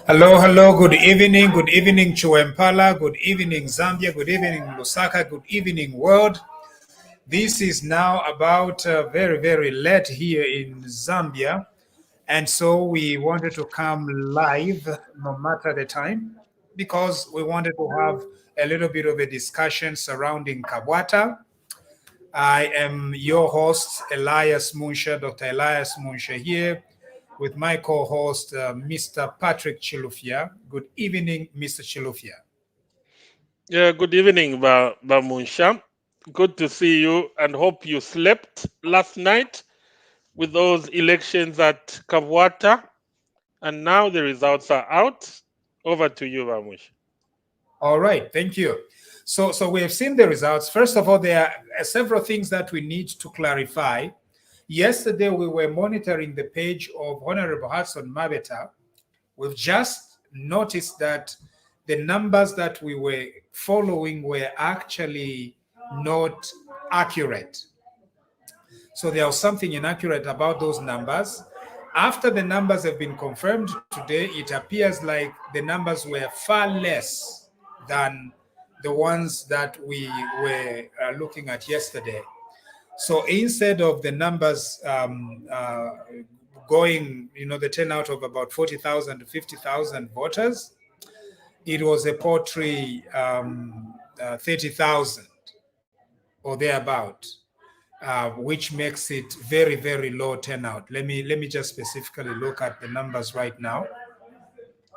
Hello, hello, good evening Chiwempala, good evening Zambia, good evening Lusaka, good evening world. This is now about very, very late here in Zambia, and so we wanted to come live no matter the time because we wanted to have a little bit of a discussion surrounding Kabwata. I am your host, Dr. Elias Munshya here with my co-host, Mr. Patrick Chilufya. Good evening, Mr. Chilufya. Yeah, good evening, Munshya. Good to see you and hope you slept last night with those elections at Kabwata. And now the results are out. Over to you, Munshya. All right, thank you. So we have seen the results. First of all, there are several things that we need to clarify. Yesterday, we were monitoring the page of Honorable Hudson Mabeta. We've just noticed that the numbers that we were following were actually not accurate. So there was something inaccurate about those numbers. After the numbers have been confirmed today, it appears like the numbers were far less than the ones that we were looking at yesterday. So instead of the numbers going, the turnout of about 40,000 to 50,000 voters, it was a paltry 30,000 or thereabout, which makes it very, very low turnout. Let me just specifically look at the numbers right now.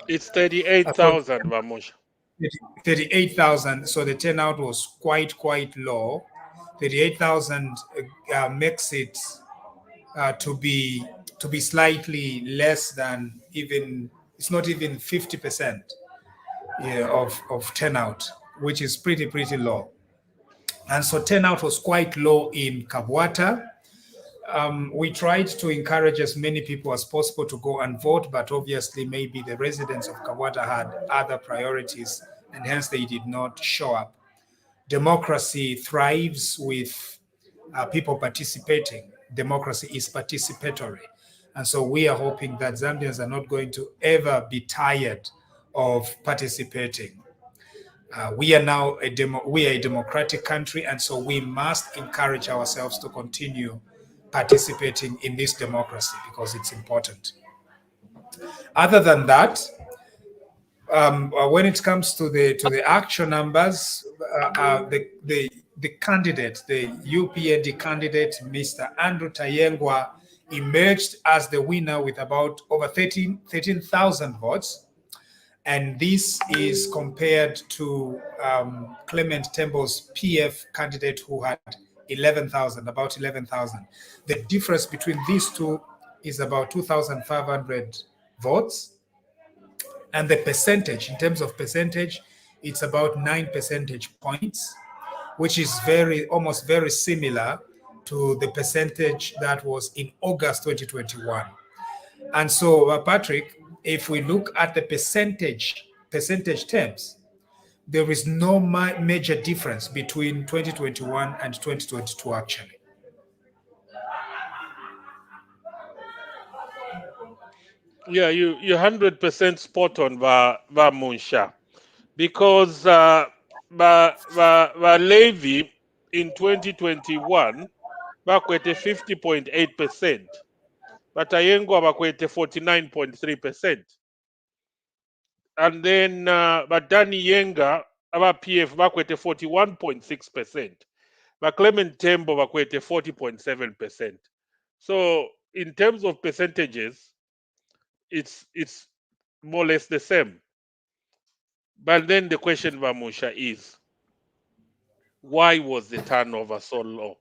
It's 38,000, Munshya. 38,000. So the turnout was quite low. 38,000 makes it to be slightly less than even, it's not even 50% of turnout, which is pretty low. And so turnout was quite low in Kabwata. We tried to encourage as many people as possible to go and vote, but obviously maybe the residents of Kabwata had other priorities and hence they did not show up. Democracy thrives with people participating. Democracy is participatory. And so we are hoping that Zambians are not going to ever be tired of participating. We are now a democratic country, and so we must encourage ourselves to continue participating in this democracy because it's important. Other than that, when it comes to the actual numbers, the candidate, the UPND candidate, Mr. Andrew Tayengwa, emerged as the winner with about over 13,000 votes. And this is compared to Clement Temble's PF candidate who had about 11,000. The difference between these two is about 2,500 votes. And the percentage, in terms of percentage, it's about 9 percentage points, which is almost very similar to the percentage that was in August 2021. And so, Patrick, if we look at the percentage terms, there is no major difference between 2021 and 2022, actually. Yeah, you're 100% spot on, Munshya, because levy in 2021 bakwete 50.8%, but Tayengwa bakwete 49.3%. And then but Danny Yenga, our PF bakwete 41.6%, but Clement Tembo bakwete 40.7%. So in terms of percentages, it's more or less the same. But then the question, Munshya, is why was the turnover so low?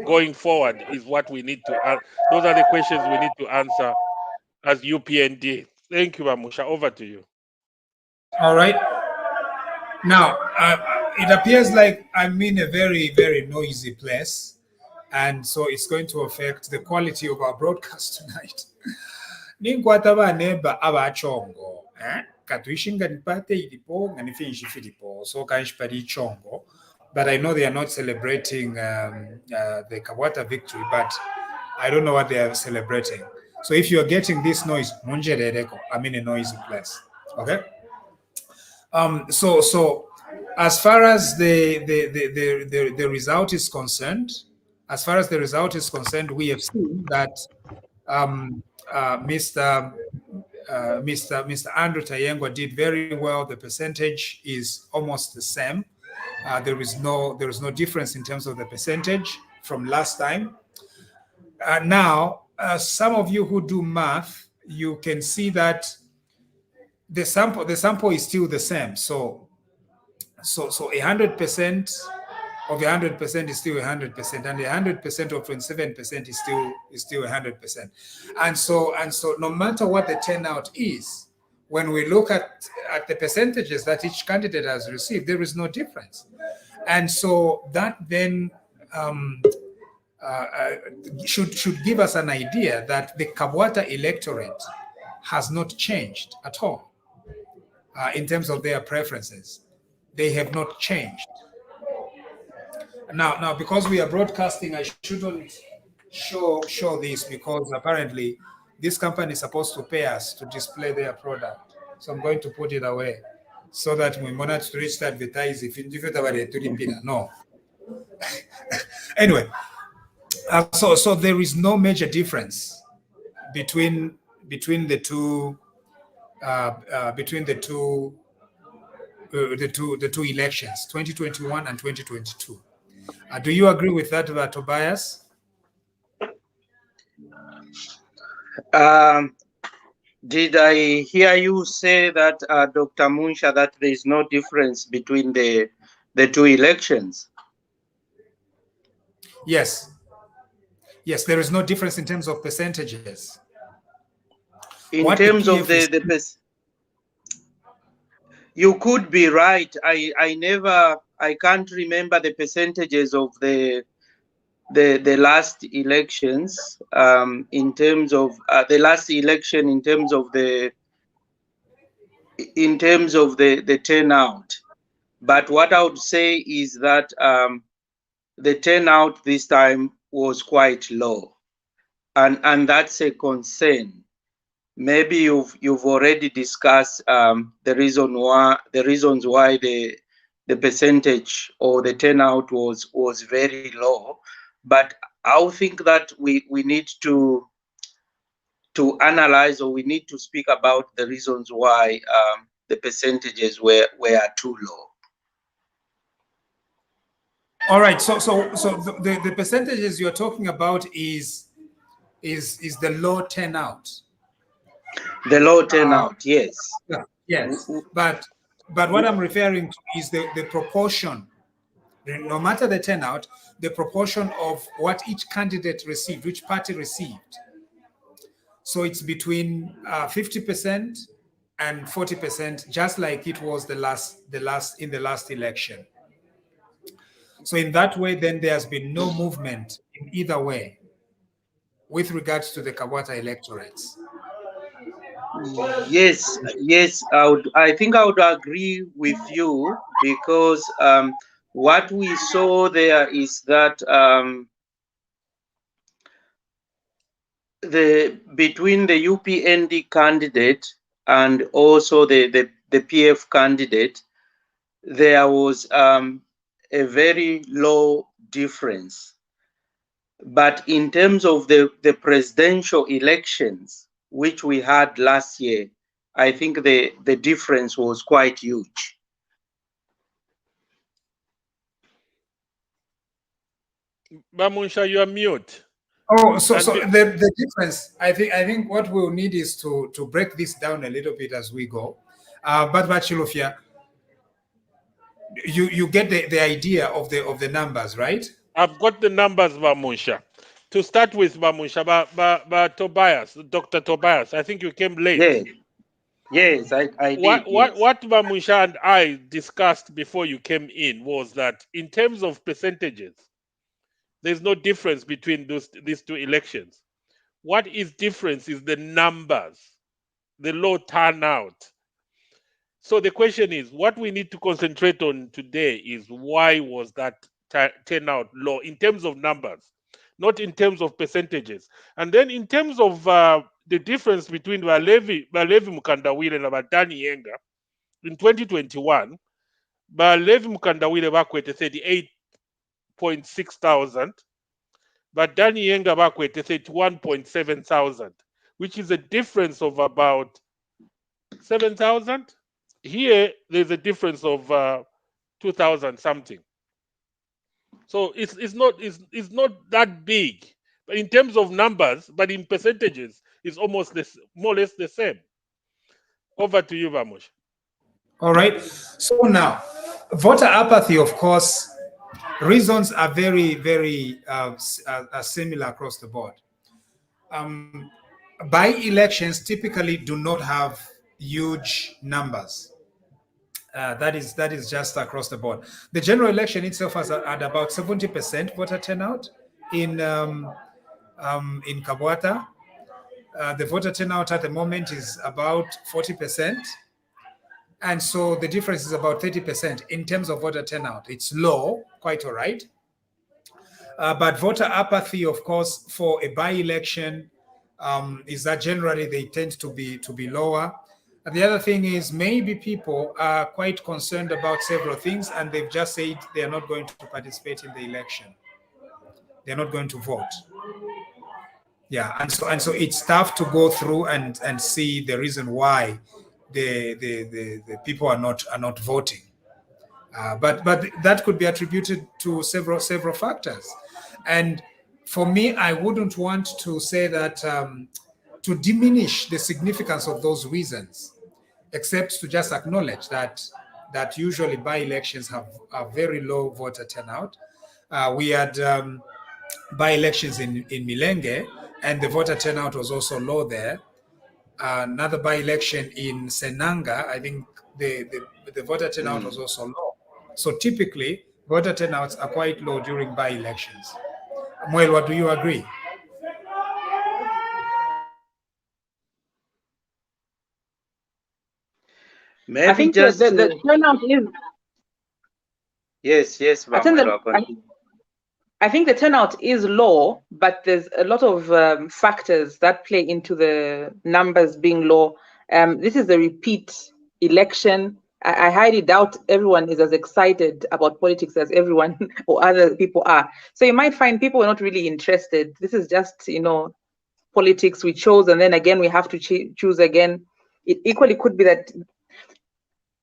Going forward is what we need to. Those are the questions we need to answer as UPND. Thank you, Munshya. Over to you. All right. Now, it appears like I'm in a very, very noisy place, and so it's going to affect the quality of our broadcast tonight. Ninkwata baneba abachongo, katuishinga nipate ilipo nganifinshi filipo so kanshipari chongo, but I know they are not celebrating the Kabwata victory, but I don't know what they are celebrating. So if you are getting this noise, I'm in a noisy place. Okay. So as far as the result is concerned, we have seen that Mr. Andrew Tayengwa did very well. The percentage is almost the same. There is no difference in terms of the percentage from last time. Now, some of you who do math, you can see that the sample is still the same. So 100% of 100% is still 100%, and 100% of 27% is still 100%. And so no matter what the turnout is, when we look at the percentages that each candidate has received, there is no difference. And so that then should give us an idea that the Kabwata electorate has not changed at all in terms of their preferences. They have not changed. Now, because we are broadcasting, I shouldn't show this because apparently this company is supposed to pay us to display their product. So I'm going to put it away so that we monitor to reach advertise if no. Anyway, so there is no major difference between the two elections, 2021 and 2022. Do you agree with that, Tobias? Did I hear you say that, Dr. Munshya, that there is no difference between the two elections? Yes. Yes, there is no difference in terms of percentages. In terms of you could be right. I can't remember the percentages of the last elections in terms of the last election in terms of the turnout. But what I would say is that the turnout this time was quite low. and that's a concern. Maybe you've already discussed the reasons why the percentage or the turnout was very low, but I think that we need to analyze, or we need to speak about the reasons why the percentages were too low. All right. So the percentages you're talking about is the low turnout. The low turnout, yes. Yes. But what I'm referring to is the proportion. No matter the turnout, the proportion of what each candidate received, which party received. So it's between 50% and 40%, just like it was in the last election. So in that way, then there has been no movement in either way with regards to the Kabwata electorates. Yes, I think I would agree with you, because what we saw there is that between the UPND candidate and also the PF candidate, there was a very low difference. But in terms of the presidential elections, which we had last year, I think the difference was quite huge. Munshya, you are mute. Oh, so the difference, I think what we'll need is to break this down a little bit as we go. But Chilufya, you get the idea of the numbers, right? I've got the numbers, Munshya. To start with, Munshya, Tobias, Dr. Tobias, I think you came late. Yes, I did. What Munshya and I discussed before you came in was that in terms of percentages, there's no difference between these two elections. What is difference is the numbers, the low turnout. So the question is, what we need to concentrate on today is why was that turnout low in terms of numbers, not in terms of percentages. And then in terms of the difference between Balevi Mukandawile and Badani Yenga in 2021, Balevi Mukandawile Bakwetu 38.6 thousand, but Badani Yenga Bakwetu 31.7 thousand, which is a difference of about 7,000. Here, there's a difference of 2,000 something. So it's not that big, but in terms of numbers, but in percentages, it's almost more or less the same. Over to you, Vamush. All right. So now, voter apathy, of course, reasons are very, very similar across the board. By-elections typically do not have huge numbers. That is just across the board. The general election itself has at about 70% voter turnout in Kabwata. The voter turnout at the moment is about 40%. And so the difference is about 30% in terms of voter turnout. It's low, quite all right. But voter apathy, of course, for a by-election is that generally they tend to be lower. And the other thing is maybe people are quite concerned about several things and they've just said they are not going to participate in the election. They're not going to vote. Yeah, and so it's tough to go through and see the reason why the people are not voting. But that could be attributed to several factors. And for me, I wouldn't want to say that to diminish the significance of those reasons, except to just acknowledge that usually by-elections have a very low voter turnout. We had by-elections in Milenge, and the voter turnout was also low there. Another by-election in Senanga, I think the voter turnout was also low. So typically, voter turnouts are quite low during by-elections. Mwelwa, do you agree? Maybe I think just the turnout is. yes, I think the turnout is low, but there's a lot of factors that play into the numbers being low. This is a repeat election. I highly doubt everyone is as excited about politics as everyone or other people are. So you might find people are not really interested. This is just, politics we chose, and then again we have to choose again. It equally could be that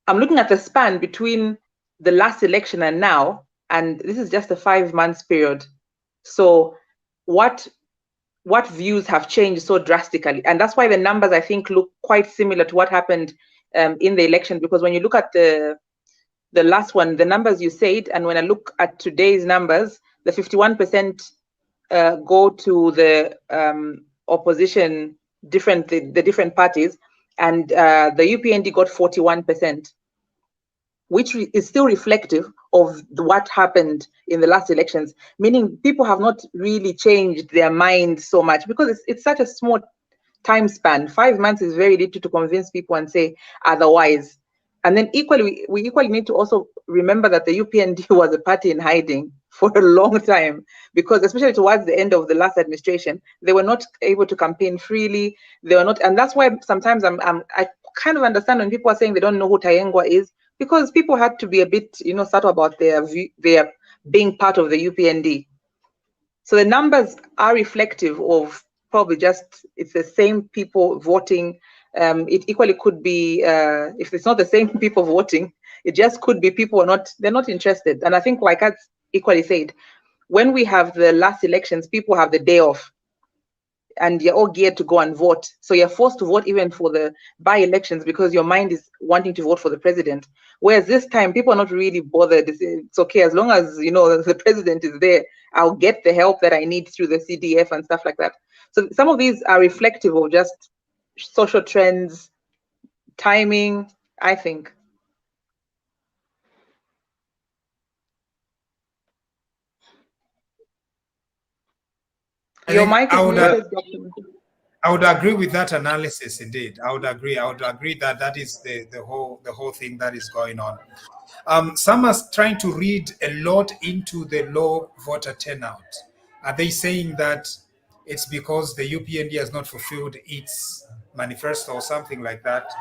I'm looking at the span between the last election and now, and this is just a 5 months period. So what views have changed so drastically? And that's why the numbers, I think, look quite similar to what happened in the election, because when you look at the last one, the numbers you said, and when I look at today's numbers, the 51% go to the opposition, the different parties, and the UPND got 41%, which is still reflective of what happened in the last elections, meaning people have not really changed their minds so much, because it's such a small time span. 5 months is very little to convince people and say otherwise. And then equally, we equally need to also remember that the UPND was a party in hiding for a long time, because especially towards the end of the last administration, they were not able to campaign freely. They were not, and that's why sometimes I kind of understand when people are saying they don't know who Tayengwa is, because people had to be a bit, subtle about their being part of the UPND. So the numbers are reflective of probably just it's the same people voting. It equally could be if it's not the same people voting, it just could be people they're not interested. And I think, like I equally said, when we have the last elections, people have the day off, and you're all geared to go and vote. So you're forced to vote even for the by-elections because your mind is wanting to vote for the president. Whereas this time, people are not really bothered. It's okay, as long as the president is there, I'll get the help that I need through the CDF and stuff like that. So some of these are reflective of just social trends, timing, I think. Your mic is muted. I would agree with that analysis. Indeed, I would agree that that is the whole thing that is going on. Some are trying to read a lot into the low voter turnout. Are they saying that it's because the UPND has not fulfilled its manifesto or something like that?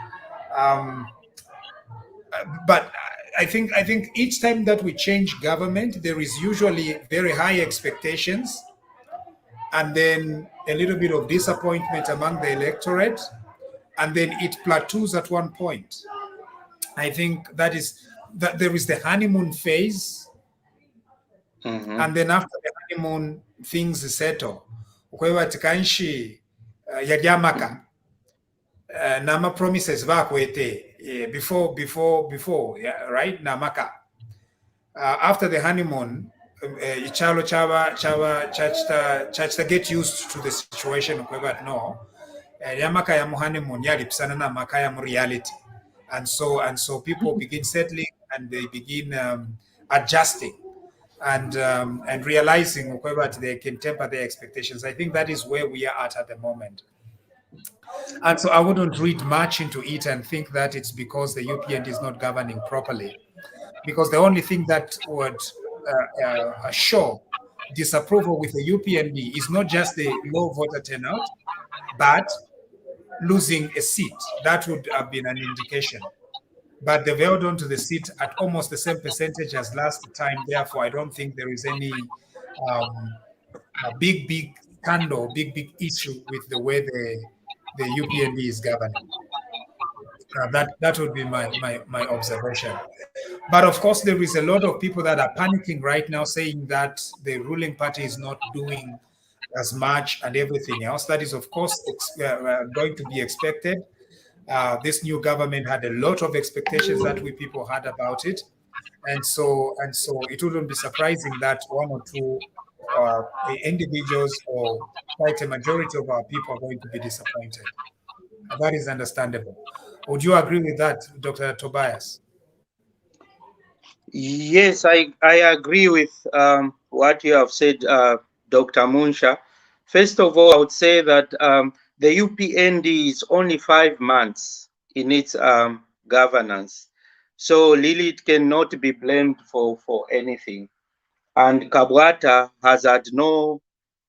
But I think each time that we change government, there is usually very high expectations, and then a little bit of disappointment among the electorate, and then it plateaus at one point. I think that there is the honeymoon phase, and then after the honeymoon, things settle. Tikanshi yajamaka nama promises bakwete before right namaka. After the honeymoon, ichalo chachta get used to the situation. No, yamaka ya honeymoon yali pisana na maka ya reality, and so people begin settling and they begin adjusting and realizing that they can temper their expectations. I think that is where we are at the moment. And so I wouldn't read much into it and think that it's because the UPND is not governing properly, because the only thing that would show disapproval with the UPND is not just the low voter turnout, but losing a seat. That would have been an indication. But they've held on to the seat at almost the same percentage as last time. Therefore, I don't think there is any big scandal, big issue with the way the UPND is governing. That would be my observation. But of course, there is a lot of people that are panicking right now, saying that the ruling party is not doing as much and everything else. That is, of course, going to be expected. This new government had a lot of expectations that we people had about it, and so it wouldn't be surprising that one or two individuals or quite a majority of our people are going to be disappointed. That is understandable. Would you agree with that, Dr. Tobias? Yes, I agree with what you have said, Dr. Munshya. First of all, I would say that the UPND is only 5 months in its governance. So really it cannot be blamed for anything. and Kabwata has had no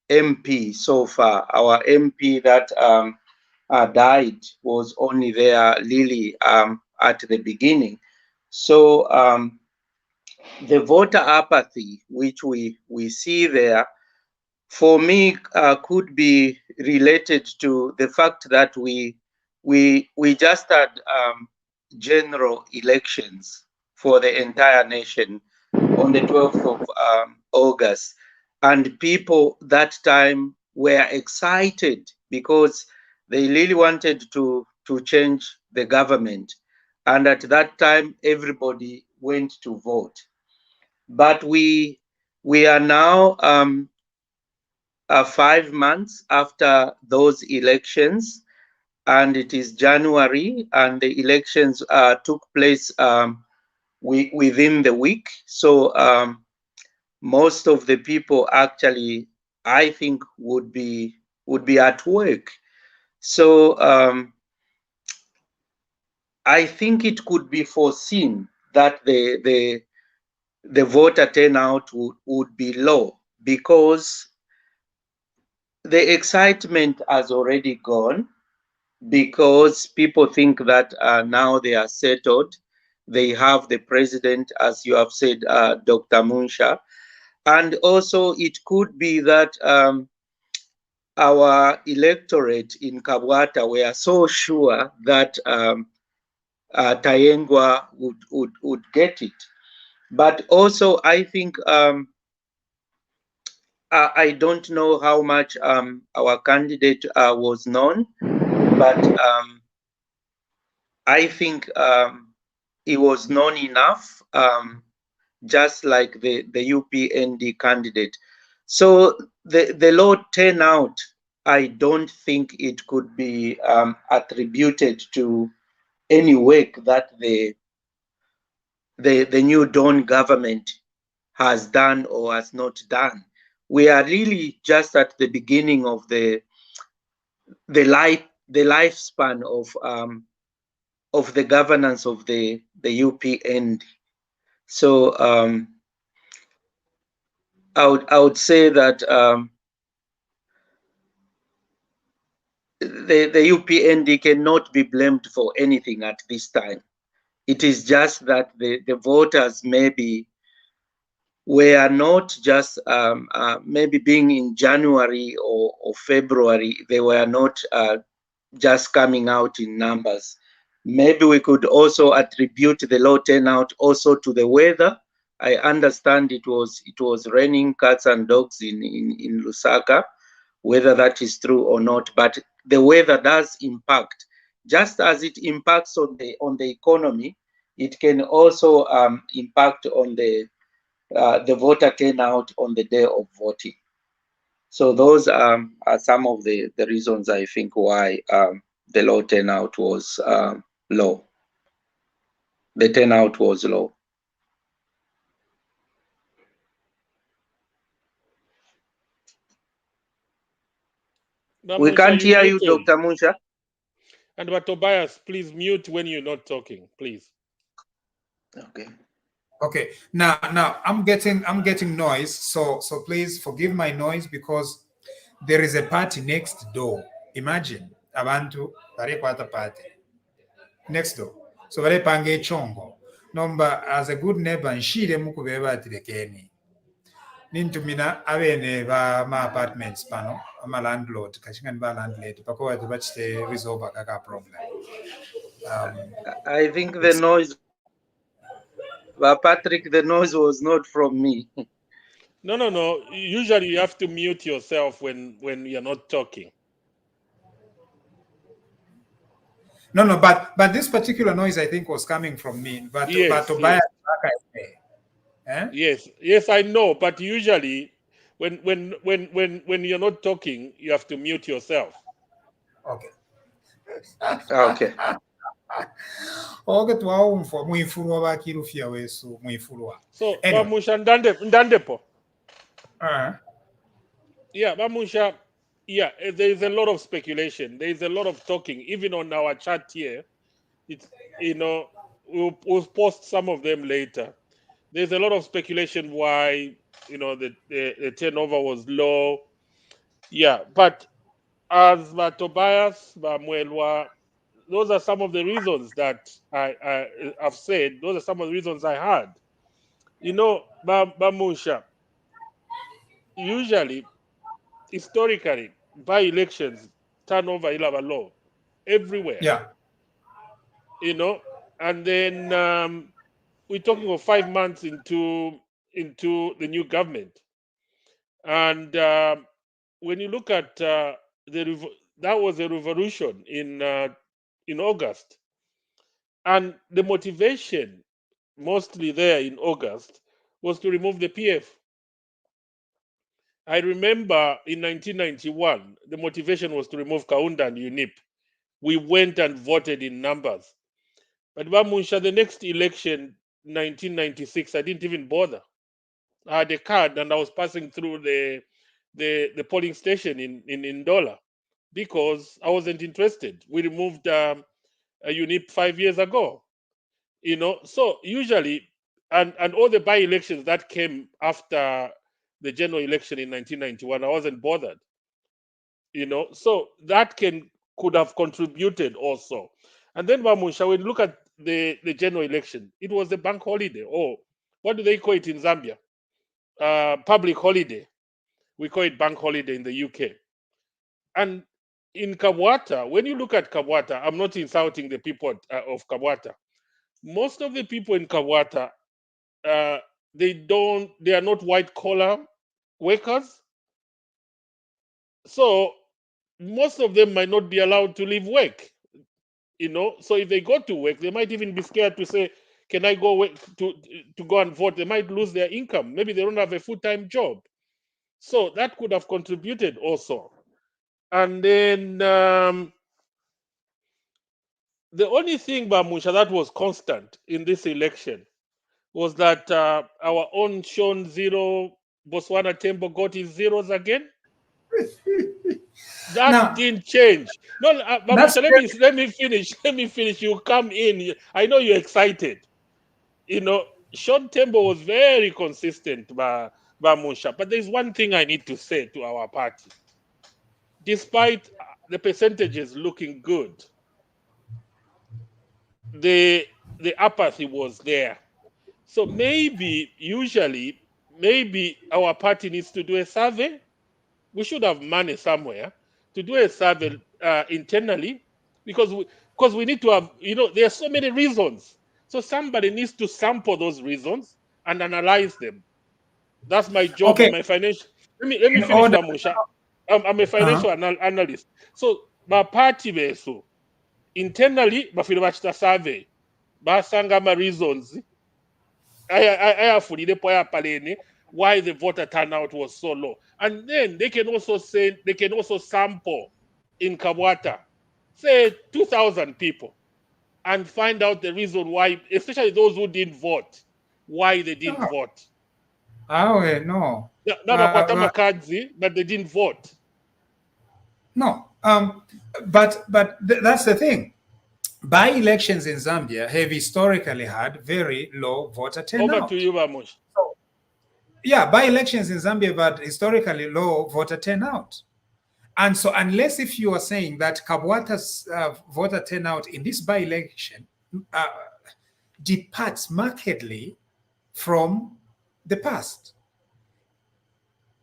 MP so far. Our MP that died was only there, Lily, at the beginning. So the voter apathy, which we see there, for me, could be related to the fact that we just had general elections for the entire nation on the 12th of August, and people that time were excited because they really wanted to change the government, and at that time everybody went to vote. But we are now 5 months after those elections, and it is January, and the elections took place within the week. So most of the people actually, I think, would be at work. So I think it could be foreseen that the voter turnout would be low, because the excitement has already gone, because people think that now they are settled. They have the president, as you have said, Dr. Munshya. And also it could be that our electorate in Kabwata were so sure that Tayengwa would get it. But also I think I don't know how much our candidate was known, but I think he was known enough, just like the UPND candidate. So the low turnout, I don't think it could be attributed to any work that the new Dawn government has done or has not done. We are really just at the beginning of the lifespan of the governance of the UPND. So I would say that the UPND cannot be blamed for anything at this time. It is just that the voters maybe were not just maybe being in January or February, they were not just coming out in numbers. Maybe we could also attribute the low turnout also to the weather. I understand it was raining cats and dogs in Lusaka, whether that is true or not, but the weather does impact. Just as it impacts on the economy, it can also impact on the voter turnout on the day of voting. So those are some of the reasons I think why the low turnout was low. The turnout was low. We can't hear you, Dr. Munshya. And but Tobias, please mute when you're not talking, please. Okay. Okay. Now I'm getting noise. So please forgive my noise, because there is a party next door. Imagine abantu bari kwata party next door. So bari pange chongo. Nomba, as a good neighbor, nshire mukubeba atirekeni. Nintumina abene ba ma apartments pano, ama landlord, kachingani ba landlord, pako watu bachite resolve kaka problem. I think the noise, Patrick, the noise was not from me. No. Usually you have to mute yourself when you're not talking. No, but this particular noise I think was coming from me. But Yes, Tobias, yes, I know. But usually, when you're not talking, you have to mute yourself. Okay. Okay. Okay, tuwaumfo muifurwa bakirufia wesu muifurwa. So, Anyway. Bamusha ndandepo. Yeah, Bamusha. Yeah, there is a lot of speculation. There is a lot of talking, even on our chat here. It's we'll post some of them later. There's a lot of speculation why, the turnover was low. Yeah, but as Tobias, Mwelwa, those are some of the reasons that I've said. Those are some of the reasons I had. Munshya, usually, historically, by elections, turnover is low everywhere. Yeah. And then we're talking of 5 months into the new government, and when you look at that was a revolution in August, and the motivation mostly there in August was to remove the PF. I remember in 1991 the motivation was to remove Kaunda and UNIP. We went and voted in numbers, but Munshya, the next election, 1996, I didn't even bother. I had a card and I was passing through the polling station in Ndola because I wasn't interested. We removed a UNIP 5 years ago. So usually, and all the by-elections that came after the general election in 1991, I wasn't bothered. So that could have contributed also. And then Munshya, when you look at the general election, it was a bank holiday, or what do they call it in Zambia? Public holiday. We call it bank holiday in the UK. And in Kabwata, when you look at Kabwata, I'm not insulting the people of Kabwata. Most of the people in Kabwata, they are not white collar workers. So most of them might not be allowed to leave work. So if they go to work, they might even be scared to say, can I go work to go and vote? They might lose their income. Maybe they don't have a full-time job. So that could have contributed also. And then the only thing, Munshya, that was constant in this election was that our own Sean Zero Botswana Tembo got his zeros again. That didn't change. No, Munshya, let me finish. Let me finish. You come in. I know you're excited. Sean Tembo was very consistent, Munshya. But there's one thing I need to say to our party. Despite the percentages looking good, the apathy was there. So maybe our party needs to do a survey. We should have money somewhere to do a survey internally, because we need to have, there are so many reasons. So somebody needs to sample those reasons and analyze them. That's my job. Okay. I'm a financial. Let me finish, Munshya. I'm a financial analyst. So my party beso internally bafile bachita survey basanga ama reasons ayafulilepo ayapalene why the voter turnout was so low, and then they can also sample in Kabwata, say 2,000 people, and find out the reason why, especially those who didn't vote, why they didn't vote. No. But they didn't vote. No. But that's the thing. By-elections in Zambia have historically had very low voter turnout. Over to you, Munshya. Yeah, by-elections in Zambia have had historically low voter turnout. And so unless if you are saying that Kabwata's voter turnout in this by-election departs markedly from the past,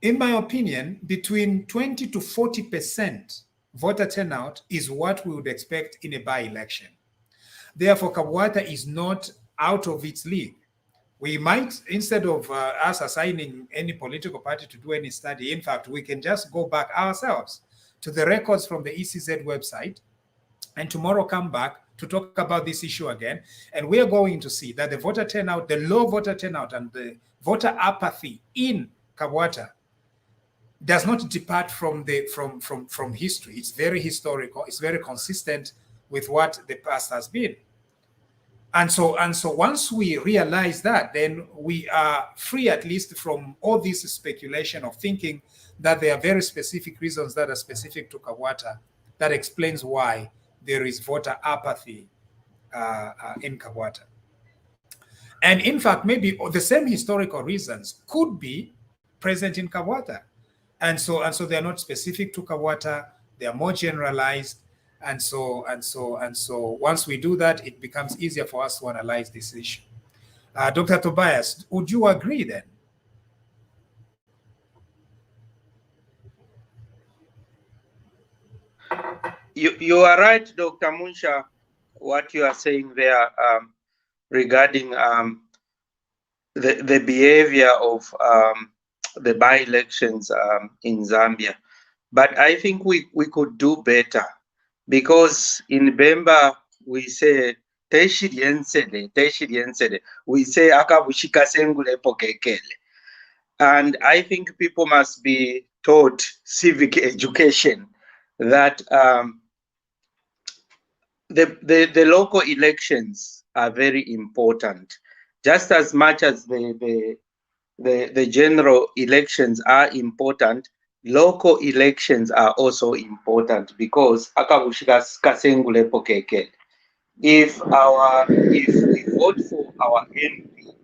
in my opinion, between 20 to 40% voter turnout is what we would expect in a by-election. Therefore, Kabwata is not out of its league. We might, instead of us assigning any political party to do any study, in fact, we can just go back ourselves to the records from the ECZ website and tomorrow come back to talk about this issue again. And we are going to see that the voter turnout, the low voter turnout and the voter apathy in Kabwata does not depart from history. It's very historical. It's very consistent with what the past has been. And so once we realize that, then we are free at least from all this speculation of thinking that there are very specific reasons that are specific to Kabwata that explains why there is voter apathy in Kabwata. And in fact, maybe the same historical reasons could be present in Kabwata. And so they are not specific to Kabwata, they are more generalized. And so once we do that, it becomes easier for us to analyze this issue. Dr. Tobias, would you agree then? You are right, Dr. Munshya, what you are saying there regarding the behavior of the by-elections in Zambia. But I think we could do better, because in Bemba we say teshiriensele, we say akabushika sengule pokekele. And I think people must be taught civic education, that the local elections are very important, just as much as the general elections are important. Local elections are also important, because if we vote for our MP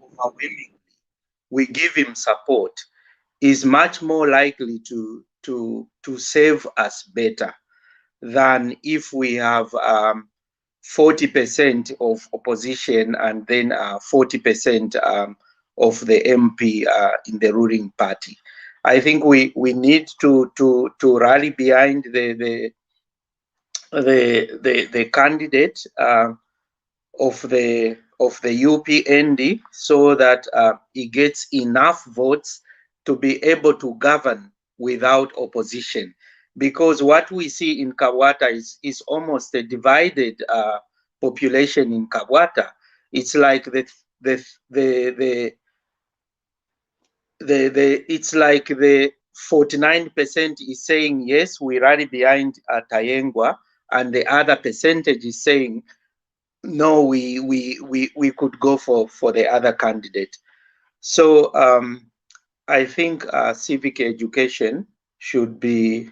overwhelmingly, we give him support, is much more likely to serve us better than if we have 40% of opposition and then 40% of the MP in the ruling party. I think we need to rally behind the candidate of the UPND, so that he gets enough votes to be able to govern without opposition. Because what we see in Kabwata is almost a divided population in Kabwata. It's like it's like the 49% is saying yes, we rally behind Tayengwa, and the other percentage is saying no, we could go for the other candidate. So I think civic education should be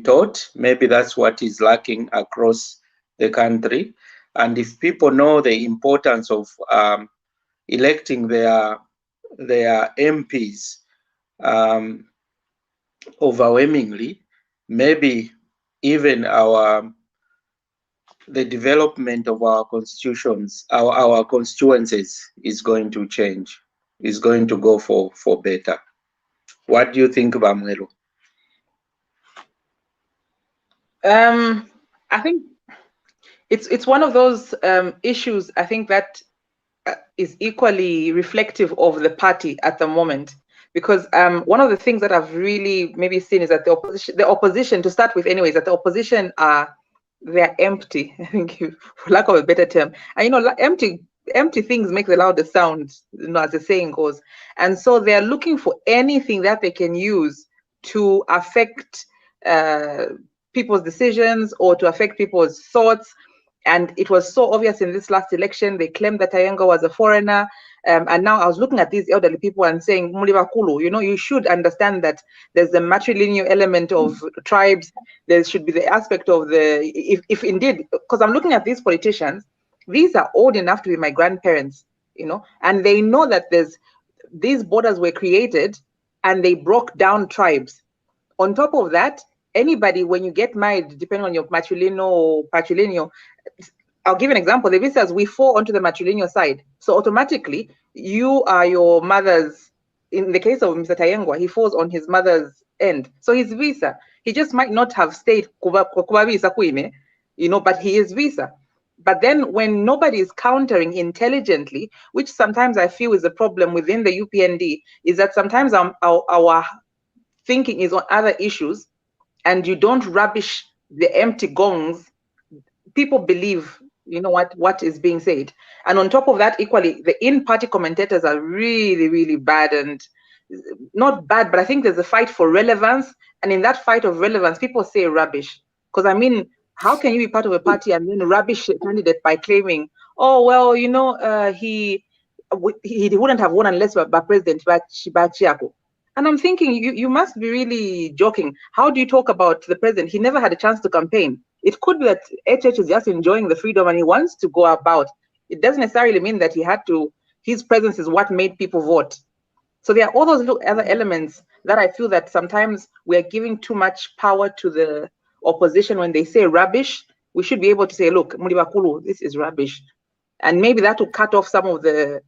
taught. Maybe that's what is lacking across the country. And if people know the importance of electing their MPs overwhelmingly, maybe even the development of our constitutions, our constituencies is going to change, is going to go for better. What do you think, Bamwelo? I think it's one of those issues, I think, that is equally reflective of the party at the moment. Because one of the things that I've really maybe seen is that the opposition, to start with anyways, that the opposition they're empty, I think, for lack of a better term. And empty things make the loudest sound, as the saying goes. And so they're looking for anything that they can use to affect people's decisions or to affect people's thoughts. And it was so obvious in this last election. They claimed that Tayengo was a foreigner. And now I was looking at these elderly people and saying, Mulibakulu, you should understand that there's a matrilineal element of tribes. There should be the aspect of if indeed, because I'm looking at these politicians, these are old enough to be my grandparents, and they know that these borders were created and they broke down tribes. On top of that, anybody, when you get married, depending on your matrilineal or patrilineal, I'll give an example. The visas, we fall onto the matrilineal side. So automatically, you are your mother's, in the case of Mr. Tayengwa, he falls on his mother's end. So his visa, he just might not have stayed, but he is visa. But then when nobody is countering intelligently, which sometimes I feel is a problem within the UPND, is that sometimes our thinking is on other issues, and you don't rubbish the empty gongs. People believe, what is being said. And on top of that, equally, the in-party commentators are really, really bad, and not bad, but I think there's a fight for relevance. And in that fight of relevance, people say rubbish. Because how can you be part of a party and then rubbish a candidate by claiming, oh, well, he wouldn't have won unless by President Bachiako. And I'm thinking, you must be really joking. How do you talk about the president? He never had a chance to campaign. It could be that HH is just enjoying the freedom and he wants to go about. It doesn't necessarily mean that his presence is what made people vote. So there are all those little other elements that I feel that sometimes we are giving too much power to the opposition. When they say rubbish, we should be able to say, look, Muribakulu, this is rubbish. And maybe that will cut off some of the,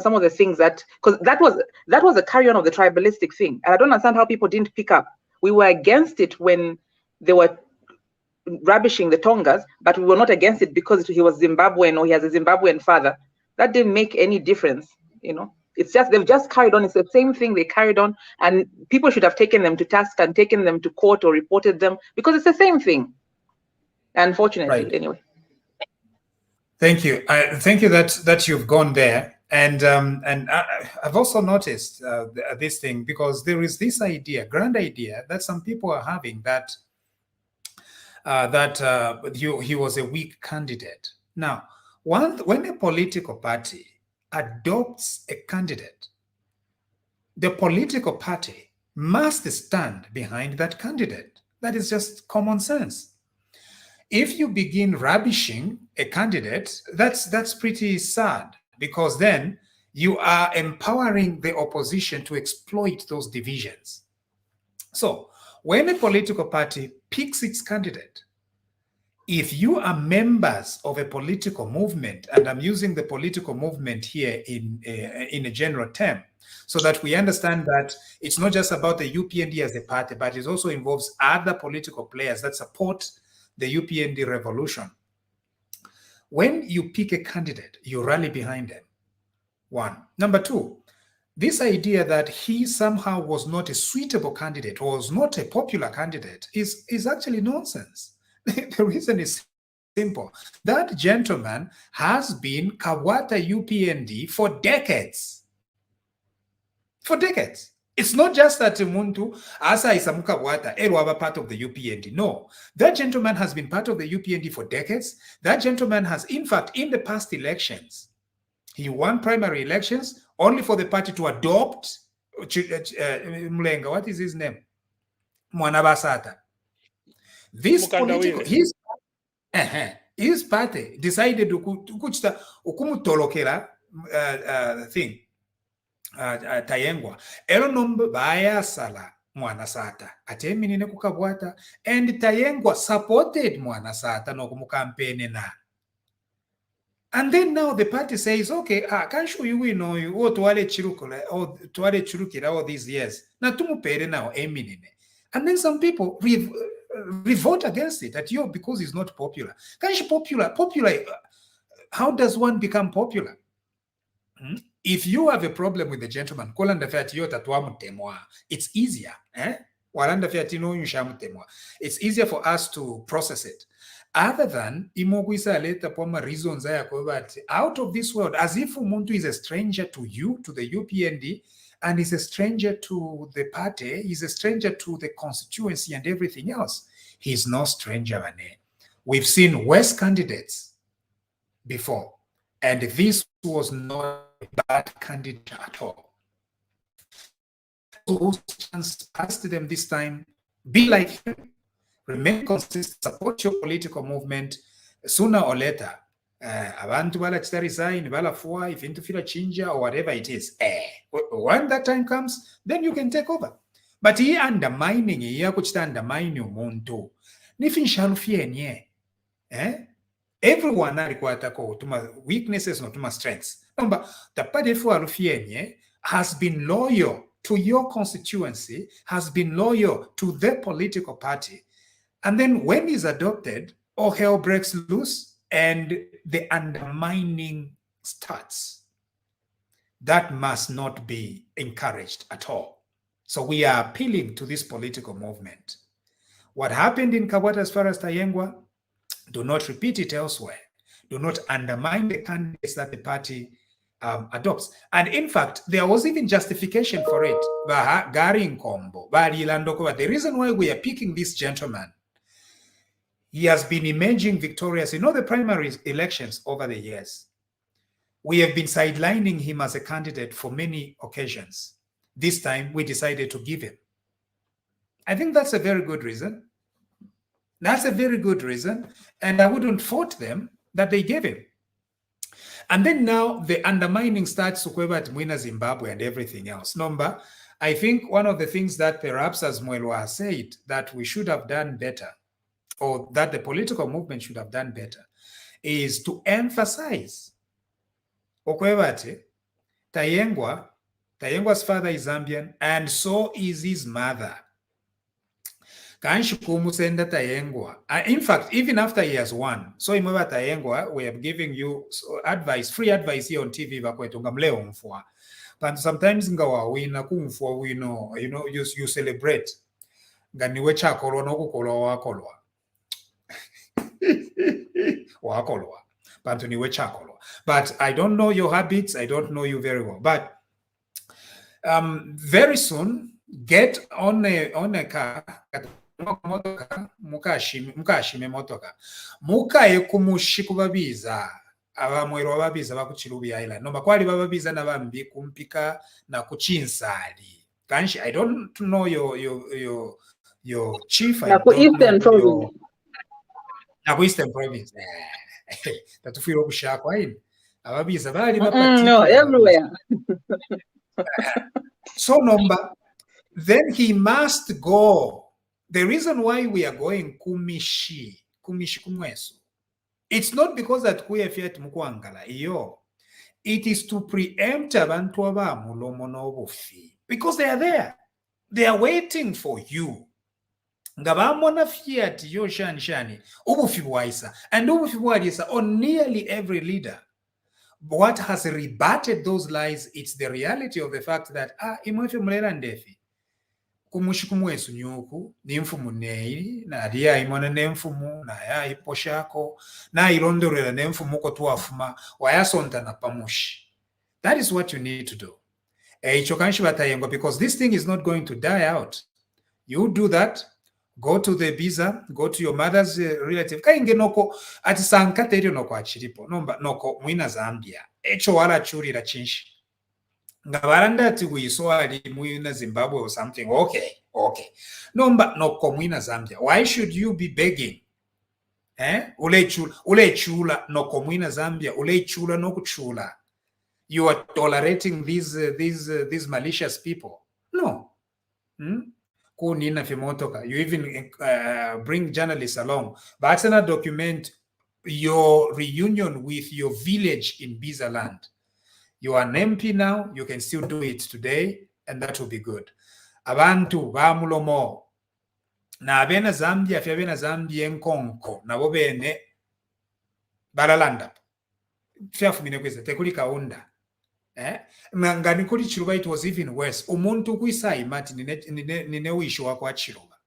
some of the things that, because that was a carry-on of the tribalistic thing. And I don't understand how people didn't pick up. We were against it when they were rubbishing the Tongas, but we were not against it because he was Zimbabwean or he has a Zimbabwean father. That didn't make any difference, It's just, they've just carried on. It's the same thing they carried on, and people should have taken them to task and taken them to court or reported them, because it's the same thing. Unfortunately, Right. Anyway. Thank you. Thank you that you've gone there. And I've also noticed this thing, because there is this grand idea that some people are having that he was a weak candidate. Now, when a political party adopts a candidate, the political party must stand behind that candidate. That is just common sense. If you begin rubbishing a candidate, that's pretty sad, because then you are empowering the opposition to exploit those divisions. So when a political party picks its candidate, if you are members of a political movement, and I'm using the political movement here in a general term, so that we understand that it's not just about the UPND as a party, but it also involves other political players that support the UPND revolution. When you pick a candidate, you rally behind them. One. Number two, this idea that he somehow was not a suitable candidate or was not a popular candidate is actually nonsense. The reason is simple. That gentleman has been Kabwata UPND for decades. For decades. It's not just that Muntu, Asa Isamu Kabwata, Erwaba part of the UPND. No. That gentleman has been part of the UPND for decades. That gentleman has, in fact, in the past elections, he won primary elections only for the party to adopt Mlenga. What is his name? Mwanabasata. This political, his party decided to ukumutolokela thing. Tayengwa. Elo nombe bayasala Mwanasata. Ateminine kukabwata. And Tayengwa supported Mwanasata no kumukampene na. And then now the party says, okay, can't show you or tuale chirukira all these years. Na tumupere now eminine. And then some people revolt against it that because it's not popular. Popular. How does one become popular? If you have a problem with the gentleman, it's easier. It's easier for us to process it. Other than reasons out of this world, as if Umuntu is a stranger to you, to the UPND, and is a stranger to the party, he's a stranger to the constituency and everything else. He's no stranger, Mane. We've seen worse candidates before, and this was not a bad candidate at all. So asked them this time, be like him, remain consistent, support your political movement. Sooner or later, abantu balachita resign, balafua, if interfere chinja or whatever it is. When that time comes, then you can take over. But he undermining, he kuchita undermine umuntu. Nifinsha lufienye. Everyone alikwata ko tuma weaknesses no tuma strengths. Number the party for alufienye has been loyal to your constituency, has been loyal to the political party. And then when he's adopted, all hell breaks loose and the undermining starts. That must not be encouraged at all. So we are appealing to this political movement. What happened in Kabwata as far as Tayengwa, do not repeat it elsewhere. Do not undermine the candidates that the party adopts. And in fact, there was even justification for it. The reason why we are picking this gentleman, he has been emerging victorious in all the primary elections over the years. We have been sidelining him as a candidate for many occasions. This time, we decided to give him. I think that's a very good reason. That's a very good reason, and I wouldn't fault them that they gave him. And then now the undermining starts to quiver at Mwina Zimbabwe and everything else. Number, I think one of the things that perhaps, as Mwelwa has said, that we should have done better, or that the political movement should have done better, is to emphasize Tayengwa's father is Zambian, and so is his mother. Kanshukumusenda Tayengwa. In fact, even after he has won, so Imweba Tayengwa, we are giving you advice, free advice here on TV, Bakwetu ngamleo mfwa. But sometimes ngawa wina kumfwa wino, you celebrate. Ganiwe chakolwa nokukolwa wakolwa. Wakolwa. Bantu niwe chakolwa. But I don't know your habits. I don't know you very well. But very soon, get on a car, mukashime motoka. Mukaye kumushi kubabiza. Abamwero babiza bakuchirubi island. No makwali babiza na bambi kumpika na kuchinsali. Kanshi, I don't know your chief. I don't Eastern Province. Eastern Province. Tatufiro kushakwa ini. Ababiza bali No, everywhere. So number, then he must go. The reason why we are going kumishi kumwesu, it's not because that kuya fiat mukwangala iyo. It is to preempt abantu abamulomo n'obufi, because they are there. They are waiting for you. Ngabamona fiat yo shani ubufi bwaisa, and ubufi bwaisa on nearly every leader. What has rebutted those lies? It's the reality of the fact that imwefe mulera ndefi kumushikumwesu nyuku nimfumu nei na ria imona nemfumu na ya iposhako na irondorera nemfumu ko tuafuma wayasonta na pamushi. That is what you need to do. Ichokanshi batayengo, because this thing is not going to die out. You do that. Go to the biza, go to your mother's relative. Kainge noko ati sankate rio noko achiripo. Noko mwina Zambia. Echo wala churi la chinshi. Ngabaranda ati wiso ali mwina Zimbabwe or something. Okay. Nomba noko mwina Zambia. Why should you be begging? Ule chula noko mwina Zambia. Ule chula noko chula. You are tolerating these malicious people. No. You even bring journalists along. But not document your reunion with your village in Biza land. You are an MP now, you can still do it today, and that will be good. Abantu bamulomo na abena Zambia fyabena Zambia nkonko na bobene balalanda fyafumine kweza tekuli kaunda. Ngani kuli Chiluba, it was even worse. Umuntu kuisa imati nine wisho wako Chiluba.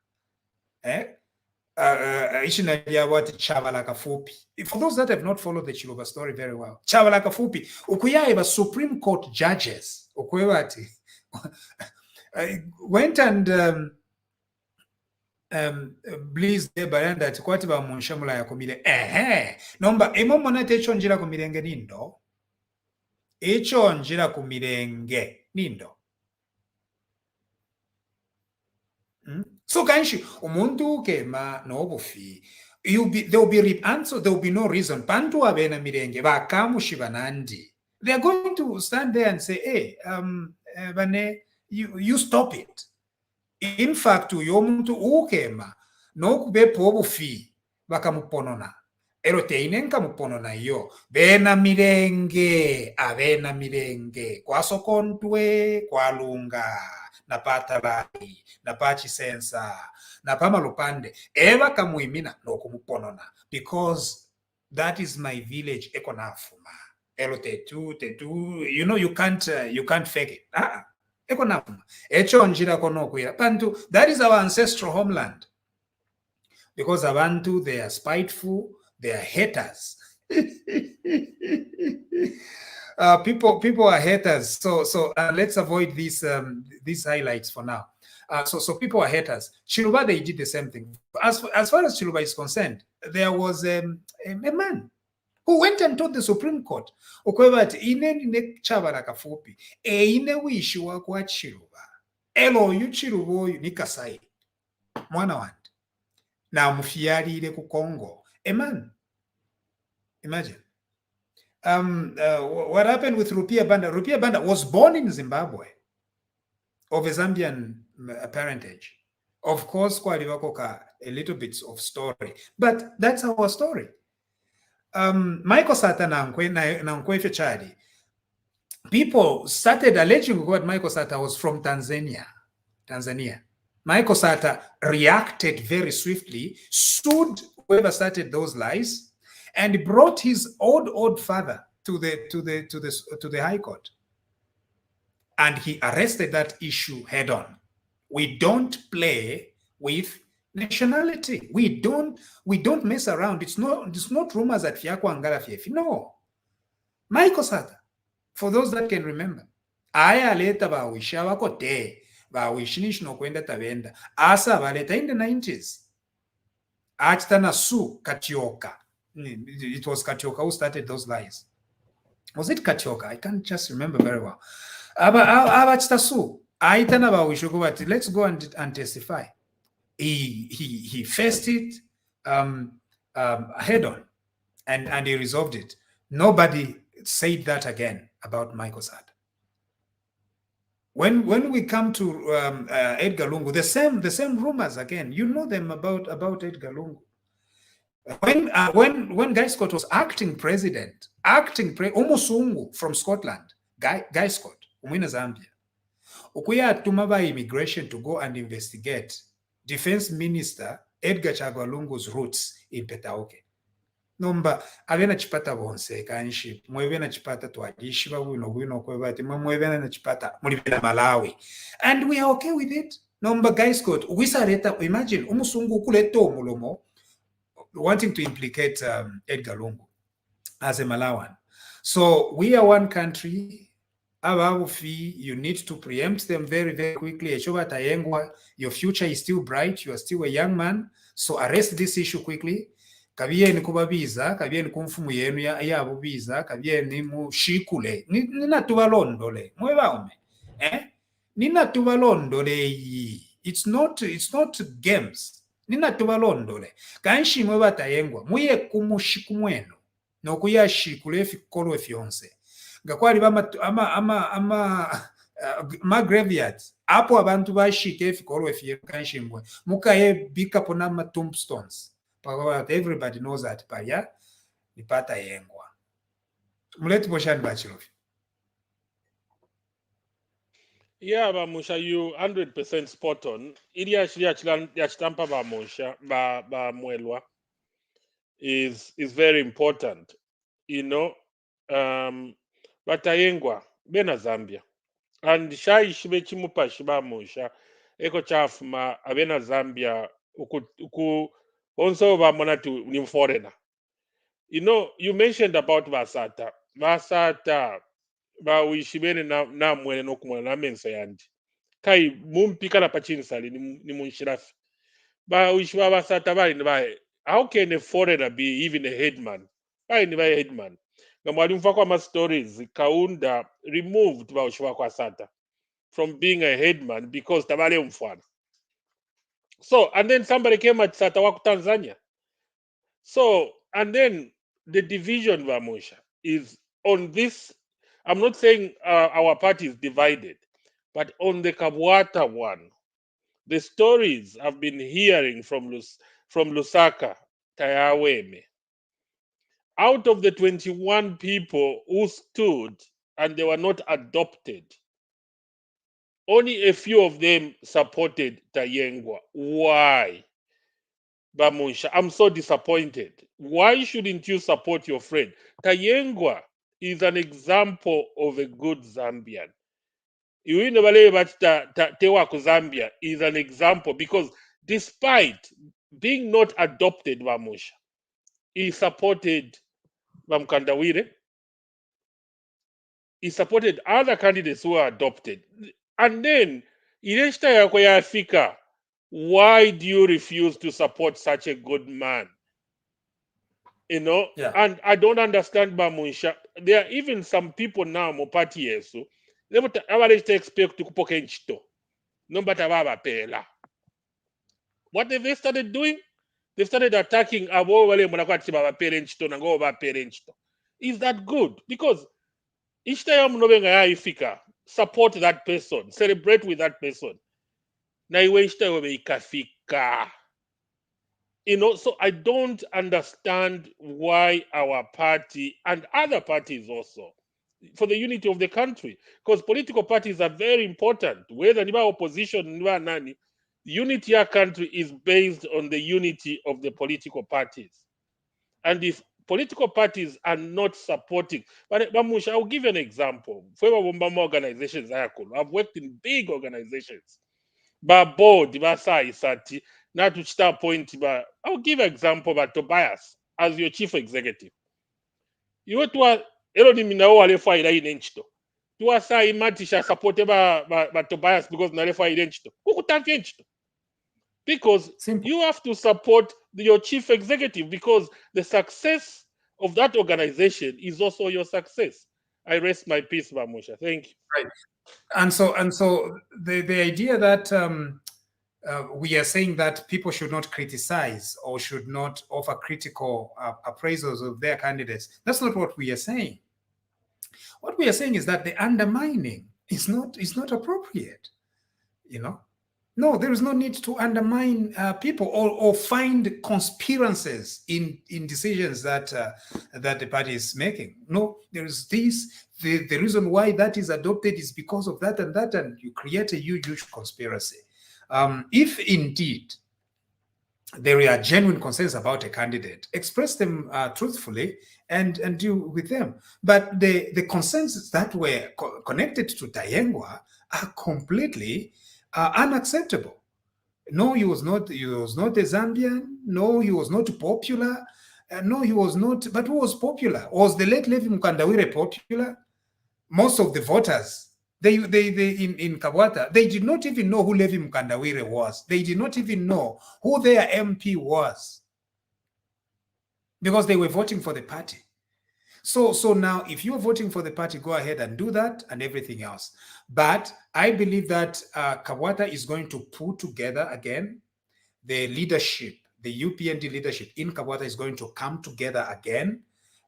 Ishina ya wati Chavala Kafupi. For those that have not followed the Chiluba story very well, Chavala Kafupi, ukuya eba Supreme Court judges, ukuewati, went and please the baranda ati kwati ba Munshya mula ya kumile. Nomba, emo monate chonjira kumile ngenindo. Echo njira kumirenge nindo. So kanshi umuntu kema no bufi. There will be no reason. Pantu abena mirenge bakamu shibanandi. They are going to stand there and say, hey, bane, you stop it. In fact, yomuntu ukema no kube po bufi bakamuponona. Eroteinenka muponona yo bena mirenge kwa sokontwe kwa lunga na patalai na pachi sensa na pamalupande eva kamuimina no kumuponona, because that is my village ekonafuma erotetu you can't fake it. Ekonafuma echo njira kono kuira pantu. That is our ancestral homeland, because abantu, they are spiteful. They are haters. People are haters. So let's avoid these highlights for now. So people are haters. Chiluba, they did the same thing. As far as Chiluba is concerned, there was a man who went and told the Supreme Court, "Okwebati ine chabala kafupi ine wishi wakwa Chiluba elo yu Chiluba yu nikasai mwana wandi na mufiyari ile ku Congo." A man, imagine. what happened with Rupia Banda? Rupia Banda was born in Zimbabwe, of a Zambian parentage. Of course, kwaliwakoka a little bit of story, but that's our story. Michael Sata na Nkwefe Chadi, people started alleging what Michael Sata was from Tanzania. Michael Sata reacted very swiftly, sued whoever started those lies, and brought his old father to the High Court. And he arrested that issue head on. We don't play with nationality. We don't mess around. It's not rumors at Fiako Angala Fiefi. No. Michael Sata, for those that can remember, aya leta bawisha wako te bawishinish no kwenda tabenda asa baleta in the 90s. Achitana Su Katioka. It was Katioka who started those lies. Was it Katioka? I can't just remember very well. Su aitana bawishuko, let's go and testify. He faced it head on, and he resolved it. Nobody said that again about Michael Sata. When we come to Edgar Lungu, the same rumors again. You know them about Edgar Lungu. When Guy Scott was acting president, Umusungu from Scotland, Guy Scott, umwina Zambia, ukuya tumaba immigration to go and investigate Defense Minister Edgar Chagwa Lungu's roots in Petaoke. Nomba avena chipata bonse kanshi mwevena chipata twagishiba wino kwebati mwevena chipata mulibela Malawi, and we are okay with it. Nomba Guy Scott wisareta, imagine umusungu kuleto mulomo wanting to implicate Edgar Lungu as a Malawan. So we are one country. You need to preempt them very, very quickly. Your future is still bright. You are still a young man. So arrest this issue quickly. Kabieni kubabiza, kabieni kumfumu yenu ya bubiza, kabieni mushikule. Nina tubalondole. Mwebaume. Nina tubalondole. It's not games. Nina tubalondole. Kanshi mwebata yengwa. Muye kumushikumweno. No kuyashikule fikolo fionse. Ngakwali ma graveyards apo abantu bashike fikolo efye kanshimwe mukaye bika pona ma tombstones because everybody knows that paya nipata yengwa muleti boshani bachilofi. Yeah, ba Munshya, you 100% spot on. Ili yachitampa ba Munshya ba mwelwa is very important. You know, batayengwa bena Zambia and shai shibe chimupa shiba Munshya eko chafuma abena Zambia uku onso ba monatu ni foreigner. You know, you mentioned about Basata ba wishibene na mwene no kumwe na mensa yandi kai mumpika na pachinsali ni Munshirafi ba wishiba Basata bali ni bae. How can a foreigner be even a headman? Bali ni bae headman. Ngamwalimu kwa ma stories kaunda removed ba wishiba kwa Sata from being a headman because tabale umfwana. So and then somebody came at Sata waku Tanzania. So and then the division ba Munshya is on this. I'm not saying our party is divided, but on the Kabwata one, the stories I've been hearing from Lusaka, Tayaweme, out of the 21 people who stood and they were not adopted, only a few of them supported Tayengwa. Why? Munshya, I'm so disappointed. Why shouldn't you support your friend? Tayengwa is an example of a good Zambian. Zambia is an example because despite being not adopted by Munshya, he supported Bamkandawire. He supported other candidates who were adopted. And then, Africa, why do you refuse to support such a good man? You know, Yeah. And I don't understand Munshya. There are even some people now, Mopati Yesu, they would expect to kupoke nchito. No matter what what have they started doing? They started attacking abo wale mnakwati baba parent nchito na ngo baba parent nchito. is that good? Because each time ifika, support that person, celebrate with that person. Na iwe each time ikafika. So I don't understand why our party and other parties also, for the unity of the country, because political parties are very important. Whether ni opposition, ni nani, unity of country is based on the unity of the political parties. And if political parties are not supporting, but Munshya, I'll give you an example. For organizations, I've worked in big organizations. But board, isati, not to start point, but I'll give an example about Tobias as your chief executive. You to a minao walefa ila inenchito. To a sa imatisha supported by Tobias because nalefa inenchito. Kukutanfienchito. Because Simple. you have to support your chief executive, because the success of that organization is also your success. I rest my peace, Munshya. Thank you. Right. And so the idea that we are saying that people should not criticize or should not offer critical appraisals of their candidates, that's not what we are saying. What we are saying is that the undermining is not appropriate. No, there is no need to undermine people or find conspiracies in decisions that the party is making. No, there is this. The reason why that is adopted is because of that, and you create a huge conspiracy. If indeed there are genuine concerns about a candidate, express them truthfully and deal with them. But the concerns that were connected to Tayengwa are completely unacceptable. No, he was not a Zambian. No, he was not popular. No, he was not. But who was popular? Was the late Levi Mukandawire popular? Most of the voters, they in Kabwata, they did not even know who Levi Mukandawire was. They did not even know who their MP was, because they were voting for the party. So now, if you're voting for the party, go ahead and do that and everything else. But I believe that Kabwata is going to put together again the leadership, the UPND leadership in Kabwata is going to come together again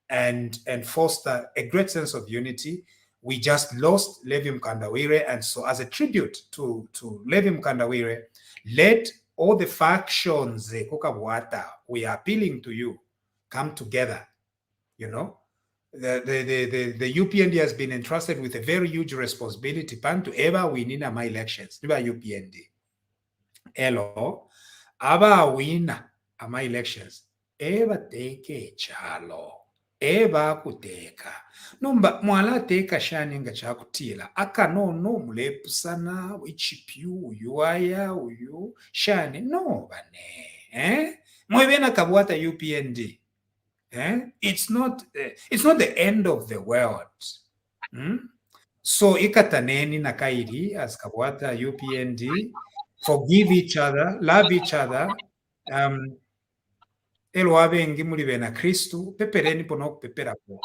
and foster a great sense of unity. We just lost Levi Mukandawire, and so as a tribute to Levi Mukandawire, let all the factions, Kabwata, we are appealing to you, come together. The UPND has been entrusted with a very huge responsibility. Pan to ever win in my elections. UPND. Hello. Aba win my elections. Ever take a chalo. Ever kuteka. Numba mwala teka shaninga chakutila. Aka no mulepu sana. Wichipiu yuaya uyu. Shani no bane. Mwebena Kabwata UPND. It's not the end of the world. So ikataneni nakairi as Kabwata UPND, forgive each other, love each other. Elo abengi muri bena Kristu pepereni pono pepera po.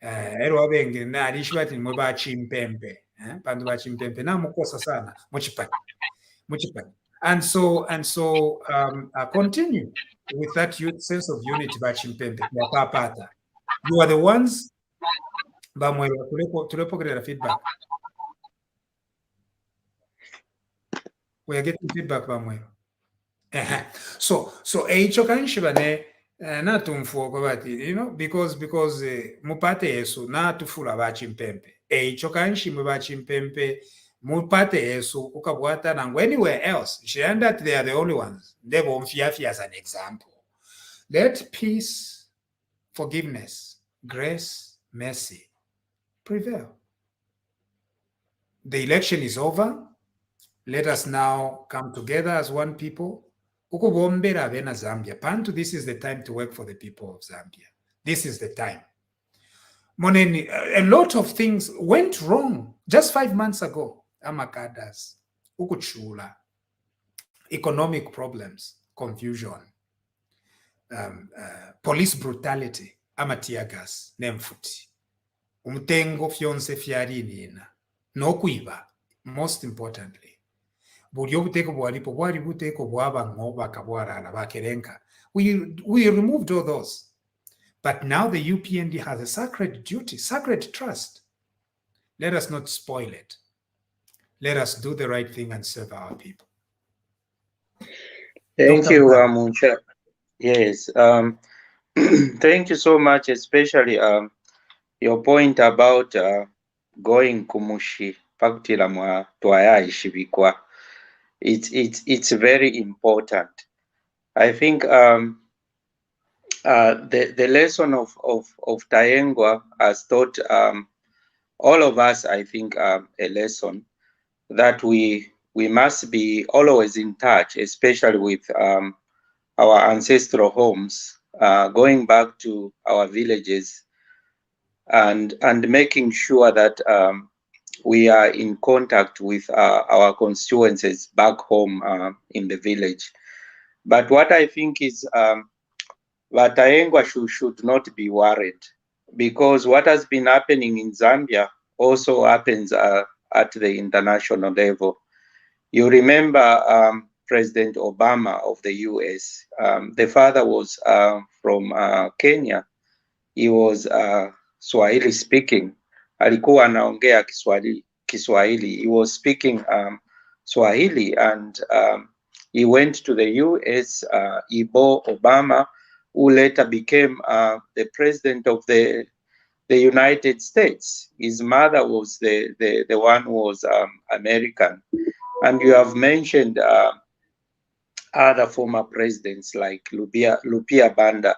Elo abengi na alishwati mwe ba chimpempe. Pandu ba chimpempe na mukosa sana muchipani. And so continue with that sense of unity by Chimpembe. You are the ones. Feedback. We are getting feedback. So because mupate yesu na tufula ba Chimpembe. Ba Chimpembe. Mupate yesu ukabwata nangu anywhere else. That they are the only ones. They won't fear as an example. Let peace, forgiveness, grace, mercy prevail. The election is over. Let us now come together as one people. Ukubombera bena Zambia. Pantu, this is the time to work for the people of Zambia. This is the time. Moneni, a lot of things went wrong just 5 months ago. Amakadas, ukuchula, economic problems, confusion, police brutality, amatiagas, nemfuti, umtengo fyonse fyarinina, no kuiba, most importantly. We removed all those. But now the UPND has a sacred duty, sacred trust. Let us not spoil it. Let us do the right thing and serve our people. Thank Dr. you, Brown. Munshya. Yes. Thank you so much, especially your point about going kumushi pakutila mwa twayayishibikwa. It's very important. I think the lesson of Tayengwa has taught all of us, I think, a lesson that we must be always in touch, especially with our ancestral homes, going back to our villages, and making sure that we are in contact with our constituencies back home in the village. But what I think is Watayengwa should not be worried, because what has been happening in Zambia also happens at the international level. You remember President Obama of the US, the father was from Kenya. He was Swahili speaking. Alikuwa anaongea Kiswahili. He was speaking Swahili, and he went to the US. Ibo Obama, who later became the president of the United States. His mother was the one who was American. And you have mentioned other former presidents like Lupia Banda,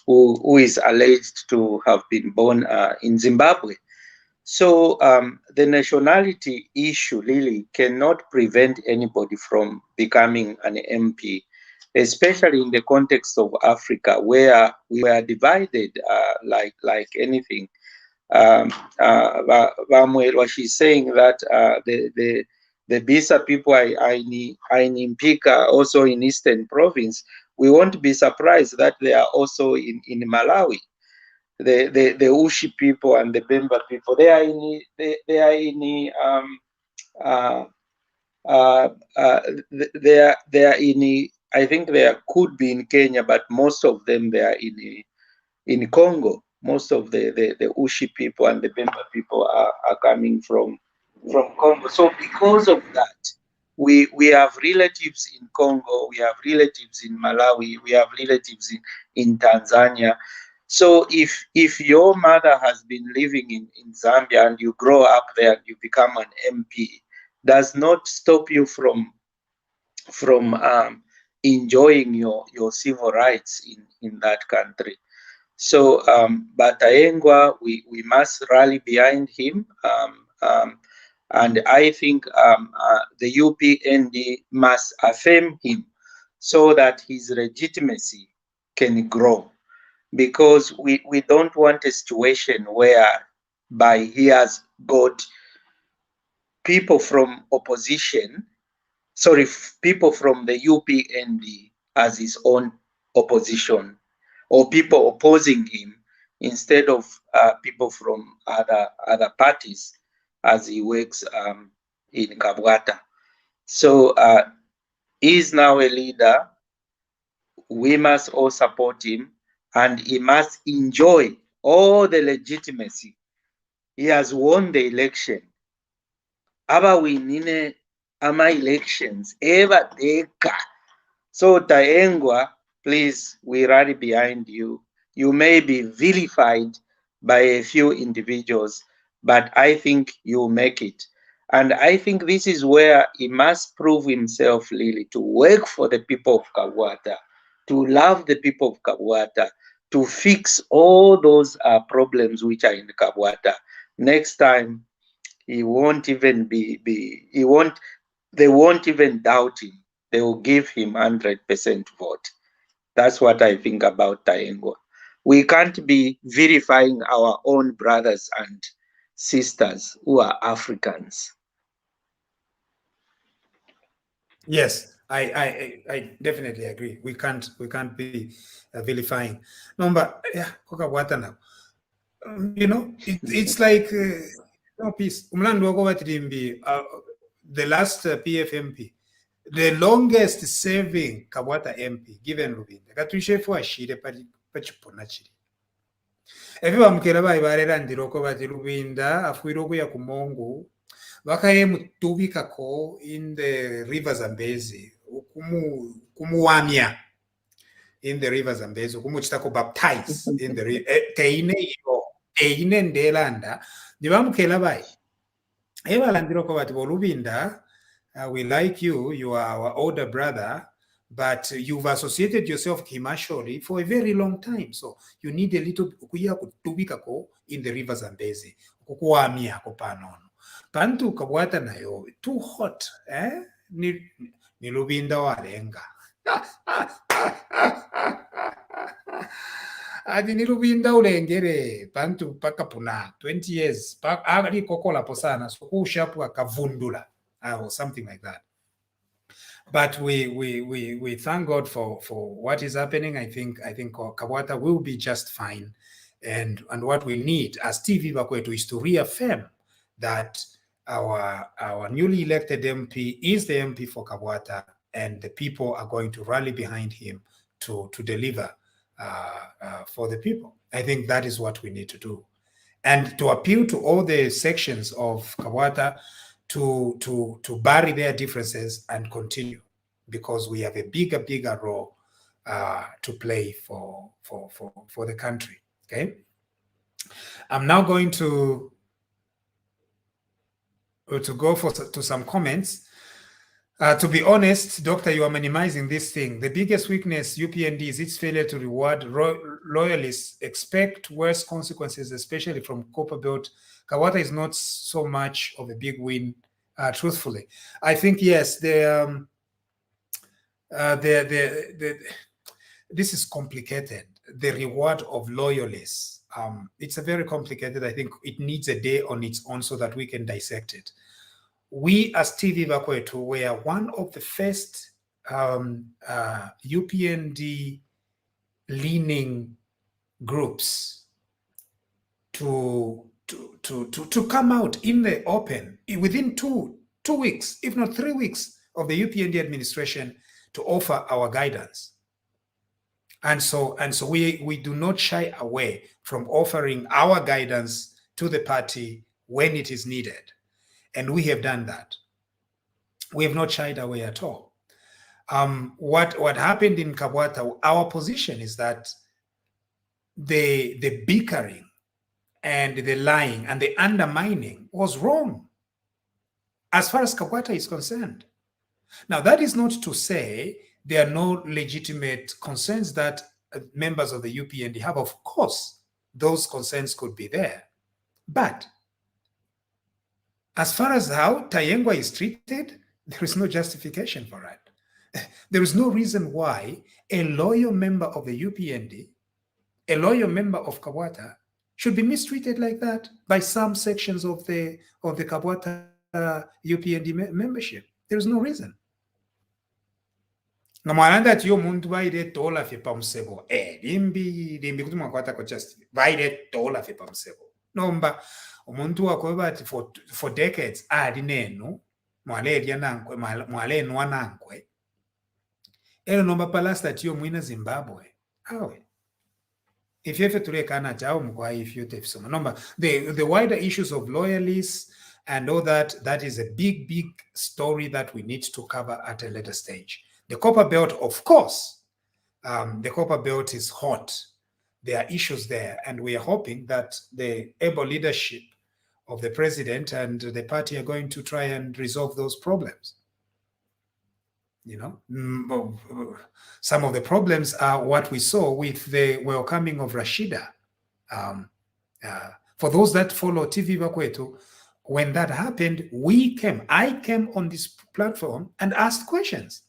who is alleged to have been born in Zimbabwe. So the nationality issue really cannot prevent anybody from becoming an MP, especially in the context of Africa, where we were divided like anything. Vamwelwa, she's saying that the Bisa people in Impika, also in Eastern Province, we won't be surprised that they are also in Malawi. The Ushi people and the Bemba people, they are in I think they could be in Kenya, but most of them they are in Congo. Most of the Ushi people and the Bemba people are coming from Congo. So because of that, we have relatives in Congo, we have relatives in Malawi, we have relatives in Tanzania. So if your mother has been living in Zambia and you grow up there and you become an MP, does not stop you from enjoying your civil rights in that country. So Batayengwa, we must rally behind him, and I think the UPND must affirm him so that his legitimacy can grow, because we don't want a situation whereby he has got people from opposition, people from the UPND as his own opposition, or people opposing him instead of people from other parties as he works in Kabwata. So he is now a leader. We must all support him, and he must enjoy all the legitimacy. He has won the election. Aba winine ama elections ever deka. So Tayengwa, please, we rally behind you. You may be vilified by a few individuals, but I think you'll make it. And I think this is where he must prove himself, really, to work for the people of Kabwata, to love the people of Kabwata, to fix all those problems which are in Kabwata. Next time, he won't even they won't even doubt him. They will give him 100% vote. That's what I think about Tayengwa. We can't be verifying our own brothers and sisters who are Africans. Yes, I definitely agree. We can't be vilifying. No, but yeah, Kabwata now. It's like no peace. The last PFMP, the longest serving Kabwata MP, given Lubinda. Katushefu ashire pachipona chiri. ebyo bamukera bayi balerandirako bati Lubinda afuire okuya ku Mongu bakaye mutubikako in the river Zambezi kumuwamya in the river Zambezi kumuchitako baptize in the river teine ndelanda nibamukera bayi ebalandirako bati Lubinda, we like you, you are our older brother, but you've associated yourself commercially for a very long time. So you need a little kutubikako in the river Zambezi. Kukuamia kopanono. Pantu Kabwata nayo, too hot, eh? Ni Lubinda walenga. Adi ni Lubinda ulengere, pantu paka puna, 20 years, ali kokola posana, so kushapu akavundula, or something like that. But we thank God for what is happening. I think Kabwata will be just fine, and what we need as TV Bakwetu is to reaffirm that our newly elected MP is the MP for Kabwata, and the people are going to rally behind him to deliver for the people. I think that is what we need to do, and to appeal to all the sections of Kabwata to bury their differences and continue, because we have a bigger role to play for the country. Okay, I'm now going to go to some comments. To be honest, Doctor, you are minimizing this thing. The biggest weakness UPND is its failure to reward loyalists. Expect worse consequences, especially from Copper Belt. Kabwata is not so much of a big win, truthfully. I think, yes, this is complicated. The reward of loyalists. It's a very complicated. I think it needs a day on its own so that we can dissect it. We as TV Bakwetu were one of the first UPND leaning groups to come out in the open within two weeks, if not 3 weeks, of the UPND administration to offer our guidance. And so we do not shy away from offering our guidance to the party when it is needed. And we have done that. We have not shied away at all. What happened in Kabwata, our position is that the bickering and the lying and the undermining was wrong as far as Kabwata is concerned. Now, that is not to say there are no legitimate concerns that members of the UPND have. Of course, those concerns could be there. But as far as how Tayengwa is treated, there is no justification for it. There is no reason why a loyal member of the UPND, a loyal member of Kabwata, should be mistreated like that by some sections of the Kabwata UPND membership. There is no reason. Namwalanda ati yo muntu baire tola fe pamusebo. Limbi kuti mwakwata ko just baire tola fe pamusebo. Nomba omuntu wakoba ati for decades ali nenu mwale elya nankwe mwale enwa nankwe. Ero nomba palasta ati yo mwina Zimbabwe. Awe. If you have to rekana chao mkwa if you take some number, the wider issues of loyalists and all that is a big story that we need to cover at a later stage. The Copper Belt, of course, the Copper Belt is hot. There are issues there, and we are hoping that the able leadership of the president and the party are going to try and resolve those problems. You know, some of the problems are what we saw with the welcoming of Rashida. For those that follow TV Bakwetu, when that happened, I came on this platform and asked questions.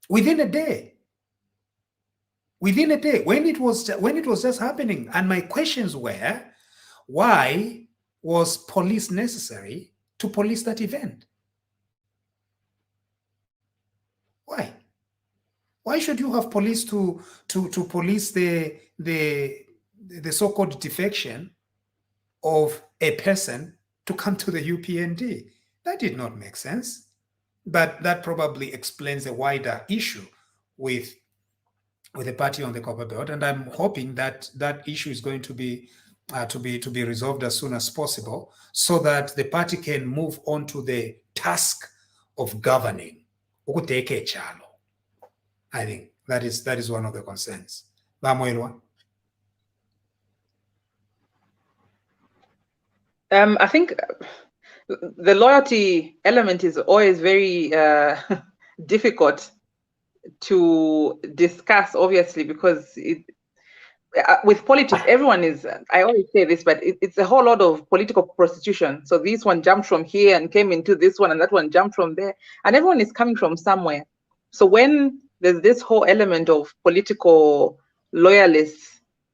Within a day, when it was just happening, and my questions were, why was police necessary to police that event? Why? Why should you have police to police the so-called defection of a person to come to the UPND? That did not make sense. But that probably explains a wider issue with with the party on the Copper Belt, and I'm hoping that that issue is going to be resolved as soon as possible, so that the party can move on to the task of governing. I think that is one of the concerns. I think the loyalty element is always very difficult to discuss, obviously, because with politics, everyone is, I always say this, but it's a whole lot of political prostitution. So this one jumped from here and came into this one, and that one jumped from there, and everyone is coming from somewhere. So when there's this whole element of political loyalists,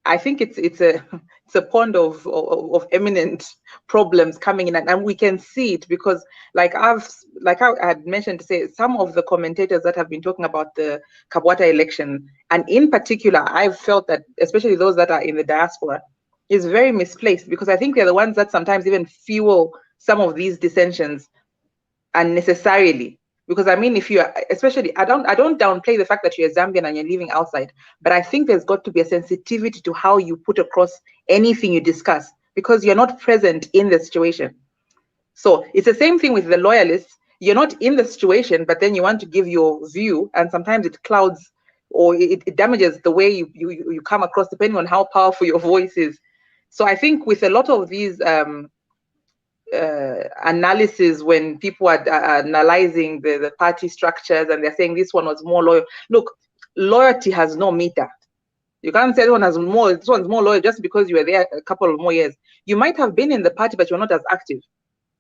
I think it's a pond of eminent problems coming in, and we can see it because, like I had mentioned, say some of the commentators that have been talking about the Kabwata election, and in particular, I've felt that especially those that are in the diaspora is very misplaced, because I think they're the ones that sometimes even fuel some of these dissensions unnecessarily. Because I mean, if you are, especially, I don't downplay the fact that you're Zambian and you're living outside, but I think there's got to be a sensitivity to how you put across anything you discuss, because you're not present in the situation. So it's the same thing with the loyalists. You're not in the situation, but then you want to give your view, and sometimes it clouds or it damages the way you come across, depending on how powerful your voice is. So I think with a lot of these analysis, when people are analyzing the party structures and they're saying this one was more loyal, look, loyalty has no meter. You can't say this one's more loyal just because you were there a couple of more years. You might have been in the party, but you're not as active.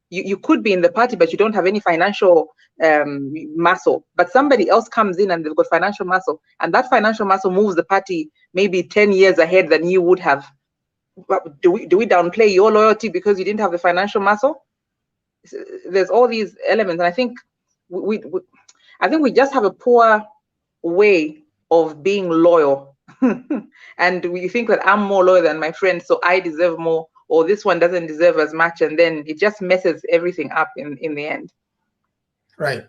You could be in the party, but you don't have any financial muscle. But somebody else comes in and they've got financial muscle, and that financial muscle moves the party maybe 10 years ahead than you would have. But do we downplay your loyalty because you didn't have the financial muscle? There's all these elements, and I think we just have a poor way of being loyal. And we think that I'm more loyal than my friend, so I deserve more, or this one doesn't deserve as much, and then it just messes everything up in the end. Right.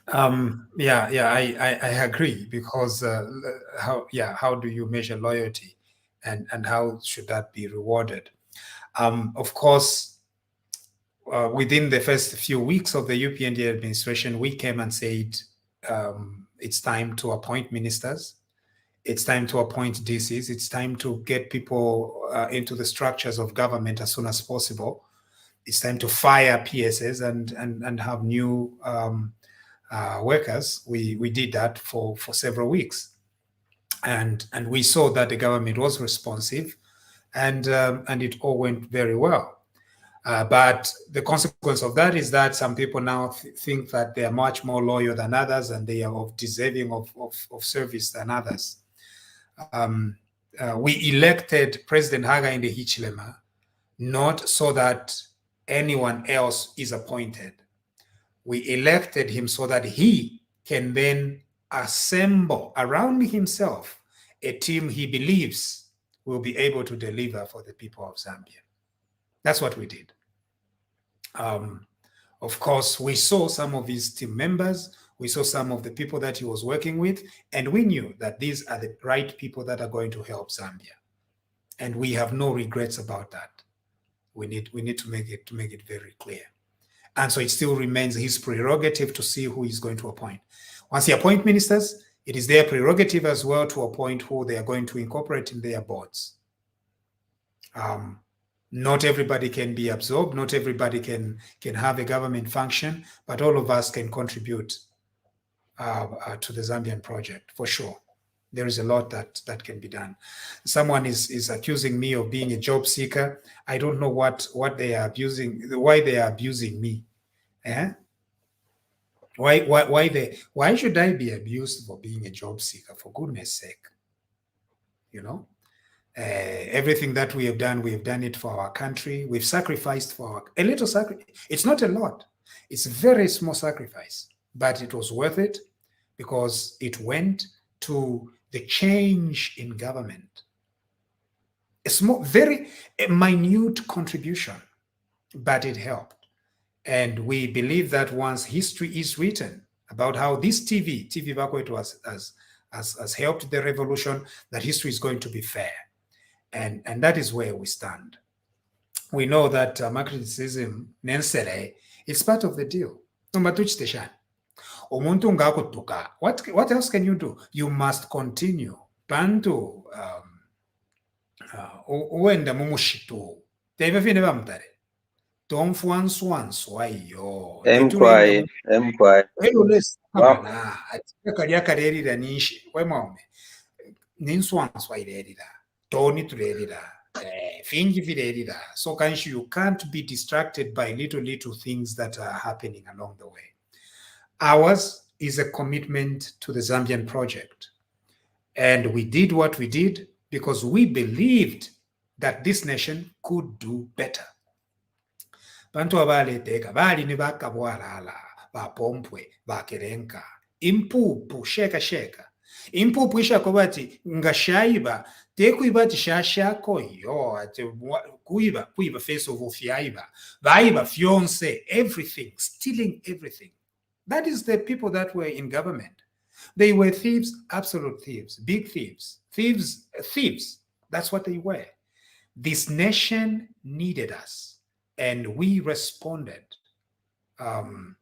I agree, because how do you measure loyalty, and how should that be rewarded? Of course, within the first few weeks of the UPND administration, we came and said it's time to appoint ministers, it's time to appoint DCs, it's time to get people into the structures of government as soon as possible. It's time to fire PSs and have new workers. We did that for several weeks, and we saw that the government was responsive, and it all went very well. But the consequence of that is that some people now think that they are much more loyal than others, and they are deserving of service than others. We elected President Hakainde Hichilema not so that anyone else is appointed. We elected him so that he can then assemble around himself a team he believes will be able to deliver for the people of Zambia. That's what we did. Of course, we saw some of his team members, we saw some of the people that he was working with, and we knew that these are the right people that are going to help Zambia. And we have no regrets about that. We need to make it very clear. And so it still remains his prerogative to see who he's going to appoint. Once he appoints ministers, it is their prerogative as well to appoint who they are going to incorporate in their boards. Not everybody can be absorbed, not everybody can have a government function, but all of us can contribute to the Zambian project, for sure. There is a lot that can be done. Someone is accusing me of being a job seeker. I don't know what they are abusing, why they are abusing me. Eh? Why should I be abused for being a job seeker, for goodness sake? You know, everything that we have done it for our country. We've sacrificed for a little sacrifice. It's not a lot. It's a very small sacrifice, but it was worth it because it went to the change in government. A small, very minute contribution, but it helped. And we believe that once history is written about how this TV Bakwetu has helped the revolution, that history is going to be fair. And that is where we stand. We know that criticism, it's part of the deal. What else can you do? You must continue. Bantu uenda mumushitu. Teve vine vamtare. Tomfuanswanswa iyo. Emquai. Wow. Kaliakarerira nishi. Wemome. Ninswanswa irerira. Toni turerira. Fingi virerira. So kanshi, you can't be distracted by little things that are happening along the way. Ours is a commitment to the Zambian project. And we did what we did because we believed that this nation could do better. Bantu abaleteka bali ni bakabwalala bapompwe bakerenka impupu sheka impupu ishakobati ngashaiba tekuibati shashako yo ate kuiba face of ofyaiba baiba fiance everything, stealing everything. That is the people that were in government. They were thieves, absolute thieves, big thieves. Thieves. That's what they were. This nation needed us, and we responded. And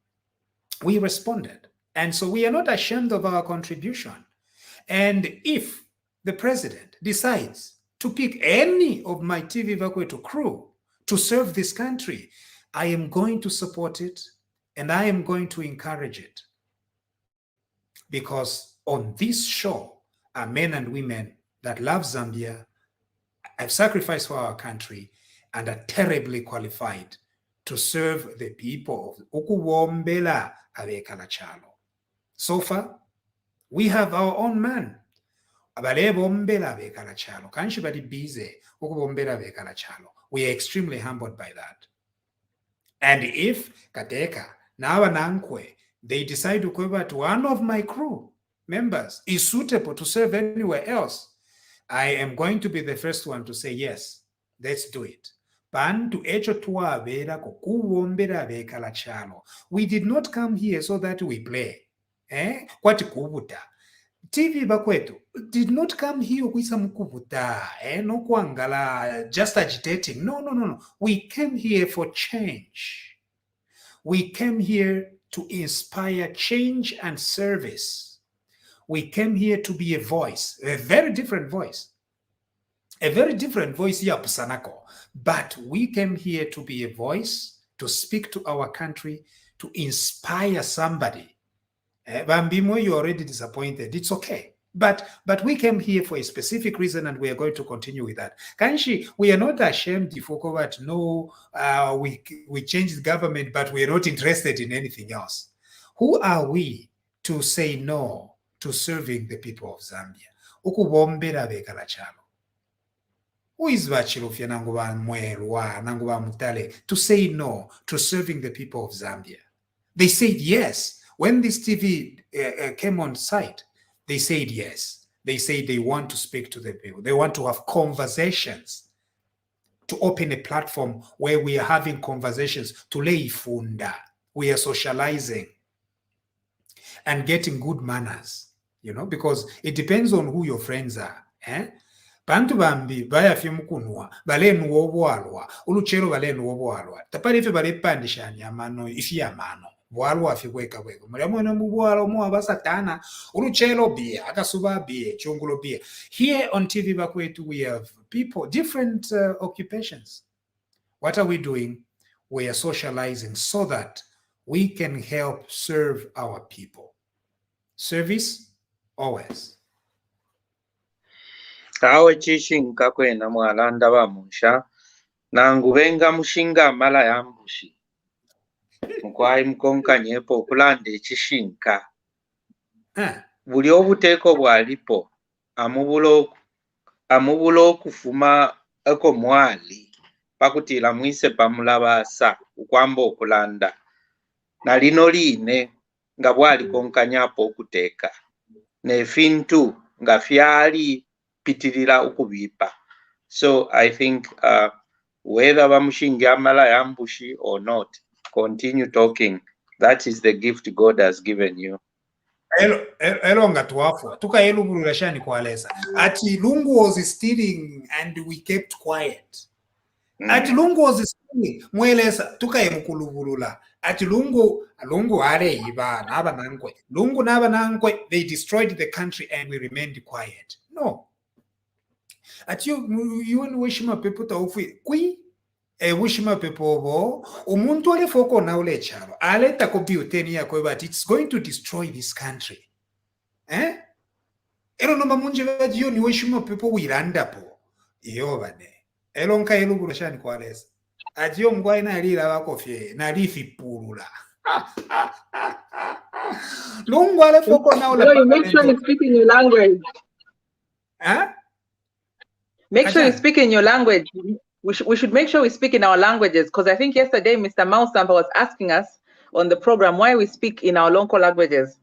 so we are not ashamed of our contribution. And if the president decides to pick any of my TV Bakwetu crew to serve this country, I am going to support it, and I am going to encourage it. Because on this show are men and women that love Zambia, have sacrificed for our country, and are terribly qualified to serve the people of Ukuwombela Abekala Chalo. So far, we have our own man. Abalewombela Abekala Chalo. Kanshi badi bize Ukuwombela Abekala Chalo. We are extremely humbled by that. And if Kateka, Nawa Nankwe, they decide to cover to one of my crew members is suitable to serve anywhere else, I am going to be the first one to say, yes, let's do it. We did not come here so that we play. TV Bakwetu did not come here no kuangala, just agitating. No. We came here for change. We came here to inspire change and service. We came here to be a voice, a very different voice here, Pusanako. But we came here to be a voice, to speak to our country, to inspire somebody. Bambimo, you're already disappointed. It's okay. But we came here for a specific reason, and we are going to continue with that. Kanshi, we are not ashamed if no, we changed the government, but we are not interested in anything else. Who are we to say no to serving the people of Zambia? Ukubombera bekala chalo. Who is Bachilofia Nanguba Mwerwa, Nanguba Mutale, to say no to serving the people of Zambia? They said yes. When this TV came on site, they said yes. They said they want to speak to the people. They want to have conversations, to open a platform where we are having conversations, to lay funda. We are socializing and getting good manners, because it depends on who your friends are. Bantu bambi baya fimukunwa balenu wobwalwa uluchero balenu wobwalwa taparife balepandishanya amano ifi amano bwalwa afikweka kweka mulamwana mubwalo mu abasatana uluchero bia akasuba bia chungulo bia. Here on TV Bakwetu we have people, different occupations. What are we doing? We are socializing so that we can help serve our people. Service always. Awe chishinka kwena mwalanda wa Munshya nanguvenga mushinga mala ya mbushi mkwai mkonka nyepo kulande chishinka buli obuteko bwalipo amubulo kufuma eko mwali pakutila mwise pamulabasa ukwamba okulanda na lino line nga bwali konkanyapo okuteka nefintu nga fyali pitirira ukubipa. So I think whether bamushinga amala yambushi or not, continue talking. That is the gift God has given you. elonga tuwafu tukayelubulula shani kwalesa ati Lungu was stealing and we kept quiet. Ati Lungu was stealing mwelesa tukayemukulubulula ati Lungu ale iba naba nankwe Lungu naba nankwe, they destroyed the country and we remained quiet. No, ati you and wishima people taufu kui wishima people bo umuntu ale foko na ule charo aleta kobiuteni yakwe, but it's going to destroy this country. Ero nomba munje vajiyo ni wishima people wiranda po iyo bane elonka elubula shani kwalesa ajiyo mgwai na alila wako fye na lifi pulula. Lungu ale foko na ule you make sure you speak in your language. Make sure you speak in your language. We should make sure we speak in our languages, because I think yesterday Mr. Mausamba was asking us on the program why we speak in our local languages.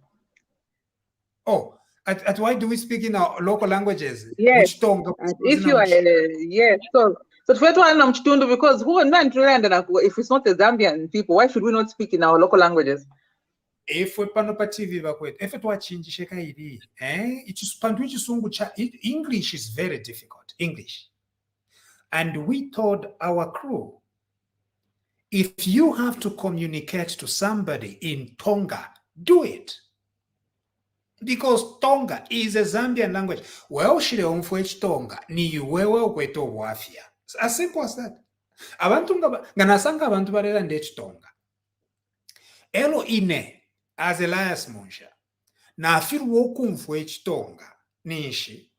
Oh, at why do we speak in our local languages? Yes. Which tongue? If you are, yes. So because if it's not the Zambian people, why should we not speak in our local languages? If we panopa TV Bakwetu, if it were chingisheka iri, English is very difficult. English. And we told our crew, if you have to communicate to somebody in Tonga, do it. Because Tonga is a Zambian language. Well, shile umfwechi Tonga ni wewe ukweto wafia. As simple as that. Abantu nganasanga abantu barera ndechi Tonga. Elo ine as Elias Munshya na afiru wokumfwechi Tonga nishi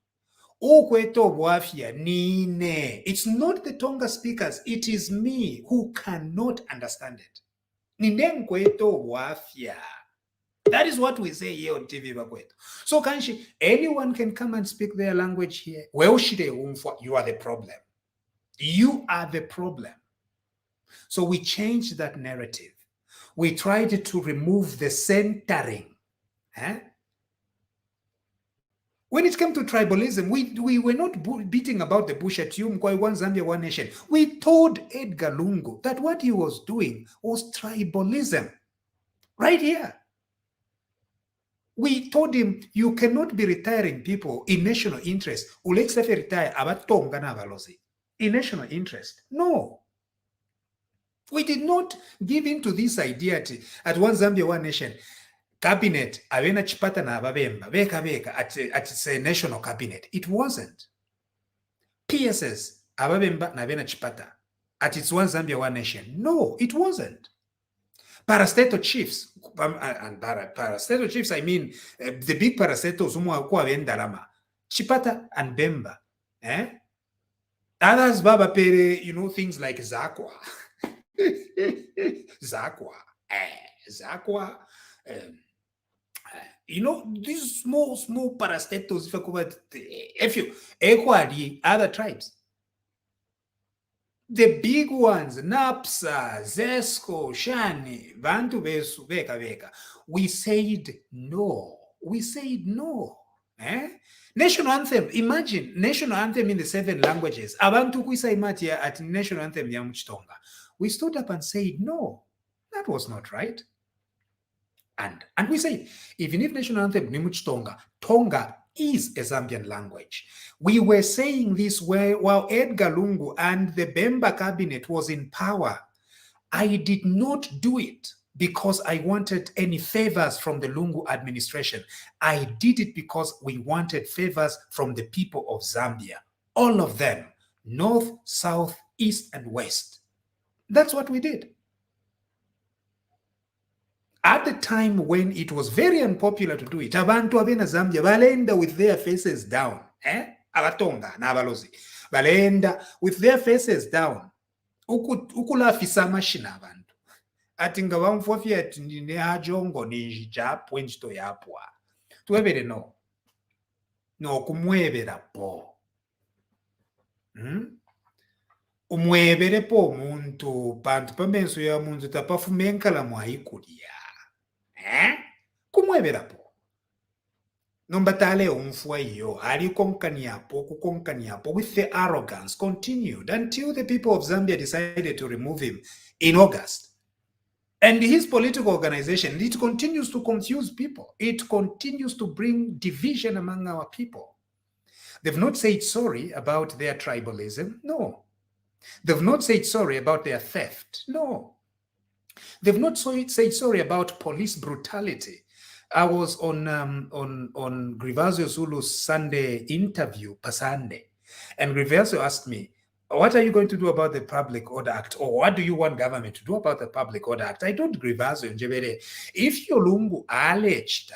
ukweto wafia nine. It's not the Tonga speakers, it is me who cannot understand it. Ninde nkweto wafia. That is what we say here on TV Bakwetu. So kanshi, anyone can come and speak their language here. Well, you are the problem. You are the problem. So we changed that narrative. We tried to remove the centering. When it came to tribalism, we were not beating about the bush at Mkwai, one Zambia, one nation. We told Edgar Lungu that what he was doing was tribalism. Right here. We told him, you cannot be retiring people in national interest. Ulexefe retire abatonga na balozi. In national interest. No. We did not give in to this idea at one Zambia, one nation. Cabinet, avena chipata na ababemba, beka, at a national cabinet. It wasn't. PSS, ababemba na avena chipata, at its one Zambia, one nation. No, it wasn't. Parastatal chiefs, and parastatal chiefs, I mean, the big parastatals kwa vendarama, Chipata and Bemba. Others baba pere, things like Zakwa. Zakwa. These small parastatals, if you equally other tribes. The big ones, Napsa, Zesco, Shani, Bantu Besu, Beka. We said no. National anthem, imagine, national anthem in the 7 languages. Abantu kuisa imatia at national anthem ya Mchitonga. We stood up and said no. That was not right. And we said, even if national anthem ni Mchitonga, Tonga is a Zambian language. We were saying this while Edgar Lungu and the Bemba cabinet was in power. I did not do it because I wanted any favors from the Lungu administration. I did it because we wanted favors from the people of Zambia. All of them, north, south, east, and west. That's what we did. At the time when it was very unpopular to do it, abantu abena Zambia balenda with their faces down. Abatonga na abalozi balenda with their faces down. Ukulafisa mashina abantu. Ati nga bamfofia ati ne hajongo ni japo enjito yapwa. Tuwebere no. No kumwebera po. Umwebere po muntu pantu pamenso ya muntu tapafumenkala mwaikulia. Kumwebera po. Nombatale umfua iyo, ali kukonkaniapo with the arrogance continued until the people of Zambia decided to remove him in August. And his political organization, it continues to confuse people. It continues to bring division among our people. They've not said sorry about their tribalism. No. They've not said sorry about their theft. No. They've not said sorry about police brutality. I was on Grivazio Zulu's Sunday interview, Pasande, and Grivazio asked me, what are you going to do about the Public Order Act? Or what do you want government to do about the Public Order Act? I told Grivazio Njebere, if Yolungu alleged,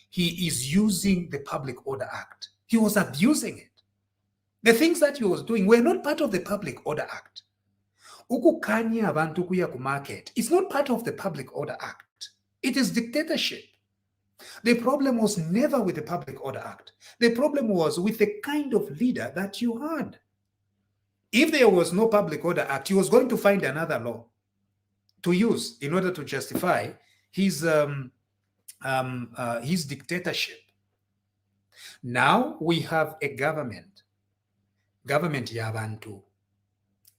he is using the Public Order Act. He was abusing it. The things that he was doing were not part of the Public Order Act. Ukukanya abantu kuya ku market. It's not part of the Public Order Act. It is dictatorship. The problem was never with the Public Order Act. The problem was with the kind of leader that you had. If there was no Public Order Act, he was going to find another law to use in order to justify his dictatorship. Now we have a government yabantu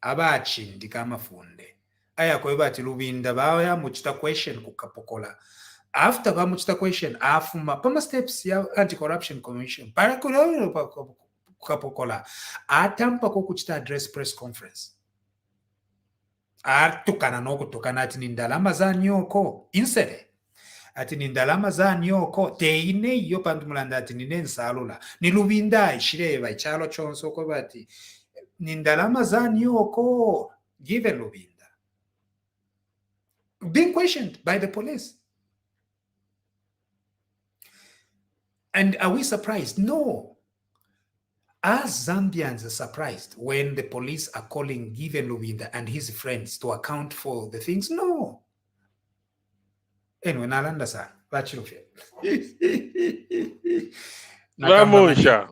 abachindika amafunde ayakoba ati lubinda baya muchita question kukapokola. After bamuchita question afuma pama steps ya anti-corruption commission para kukapokola atampa ko kuchita address press conference atukana nokutukana ati nindalama za nyoko insere ati nindalama za nyoko teine iyo pandumulanda ati ninensalula nilubinda ishireba ichalo chonso ko bati nindalama za nyoko given lubinda being questioned by the police. And are we surprised? No. As Zambians are surprised when the police are calling Given Lubinda and his friends to account for the things? No. Anyway, Nalanda san, Bachirufe. Munshya.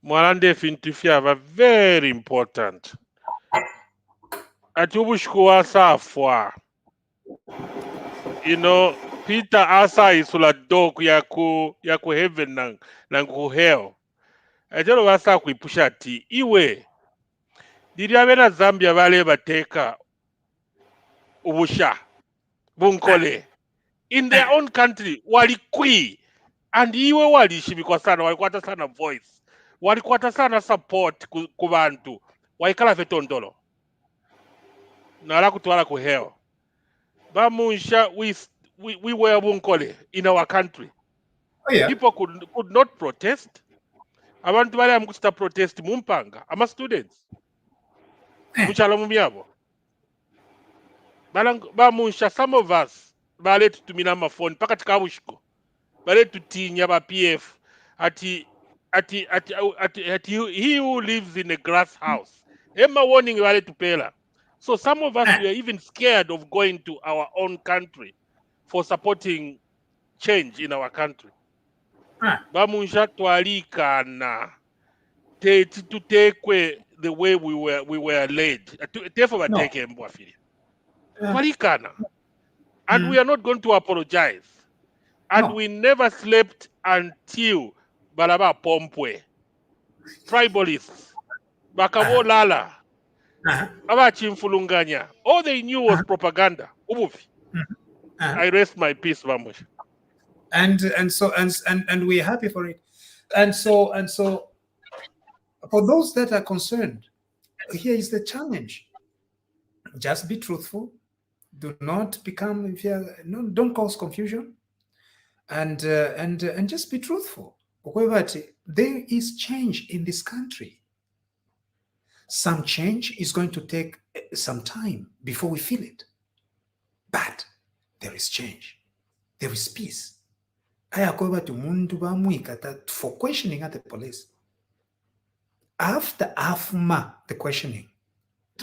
Mwalande fintifia va very important. Atubushkuwa safwa. You know, Peter asa isula dog ya ku heaven nang ku hell. Ajalo wasa kuipusha ati iwe. Diriabena Zambia vale bateka ubusha bunkole in their own country walikwi and iwe walishibikwa sana walikwata sana voice walikwata sana support ku bantu waikala vetondolo nala kutwala ku hell. Bamunshya, we were bunkole in our country. Oh, yeah. People could not protest. Abantu bali amukusta protest mumpanga ama students muchalo mumyabo. Bamunshya, some of us bale tutumina amafoni paka tikabushiko bale tutinya ba PF ati he who lives in a grass house emma warning bale tupela. So some of us were even scared of going to our own country for supporting change in our country. Bamunshya twalikana tutekwe the way we were led. Therefore bateke mbwafiri. Twalikana. And we are not going to apologize. And we never slept until balaba pompwe. Tribalists. Bakabo lala. Abachimfulunganya. All they knew was propaganda. Ubufi. I rest my peace, Bamunshya. And so we're happy for it. And so for those that are concerned, here is the challenge. Just be truthful. Do not become don't cause confusion. And just be truthful. There is change in this country. Some change is going to take some time before we feel it. But there is change. There is peace. For questioning at the police. After AFMA, the questioning,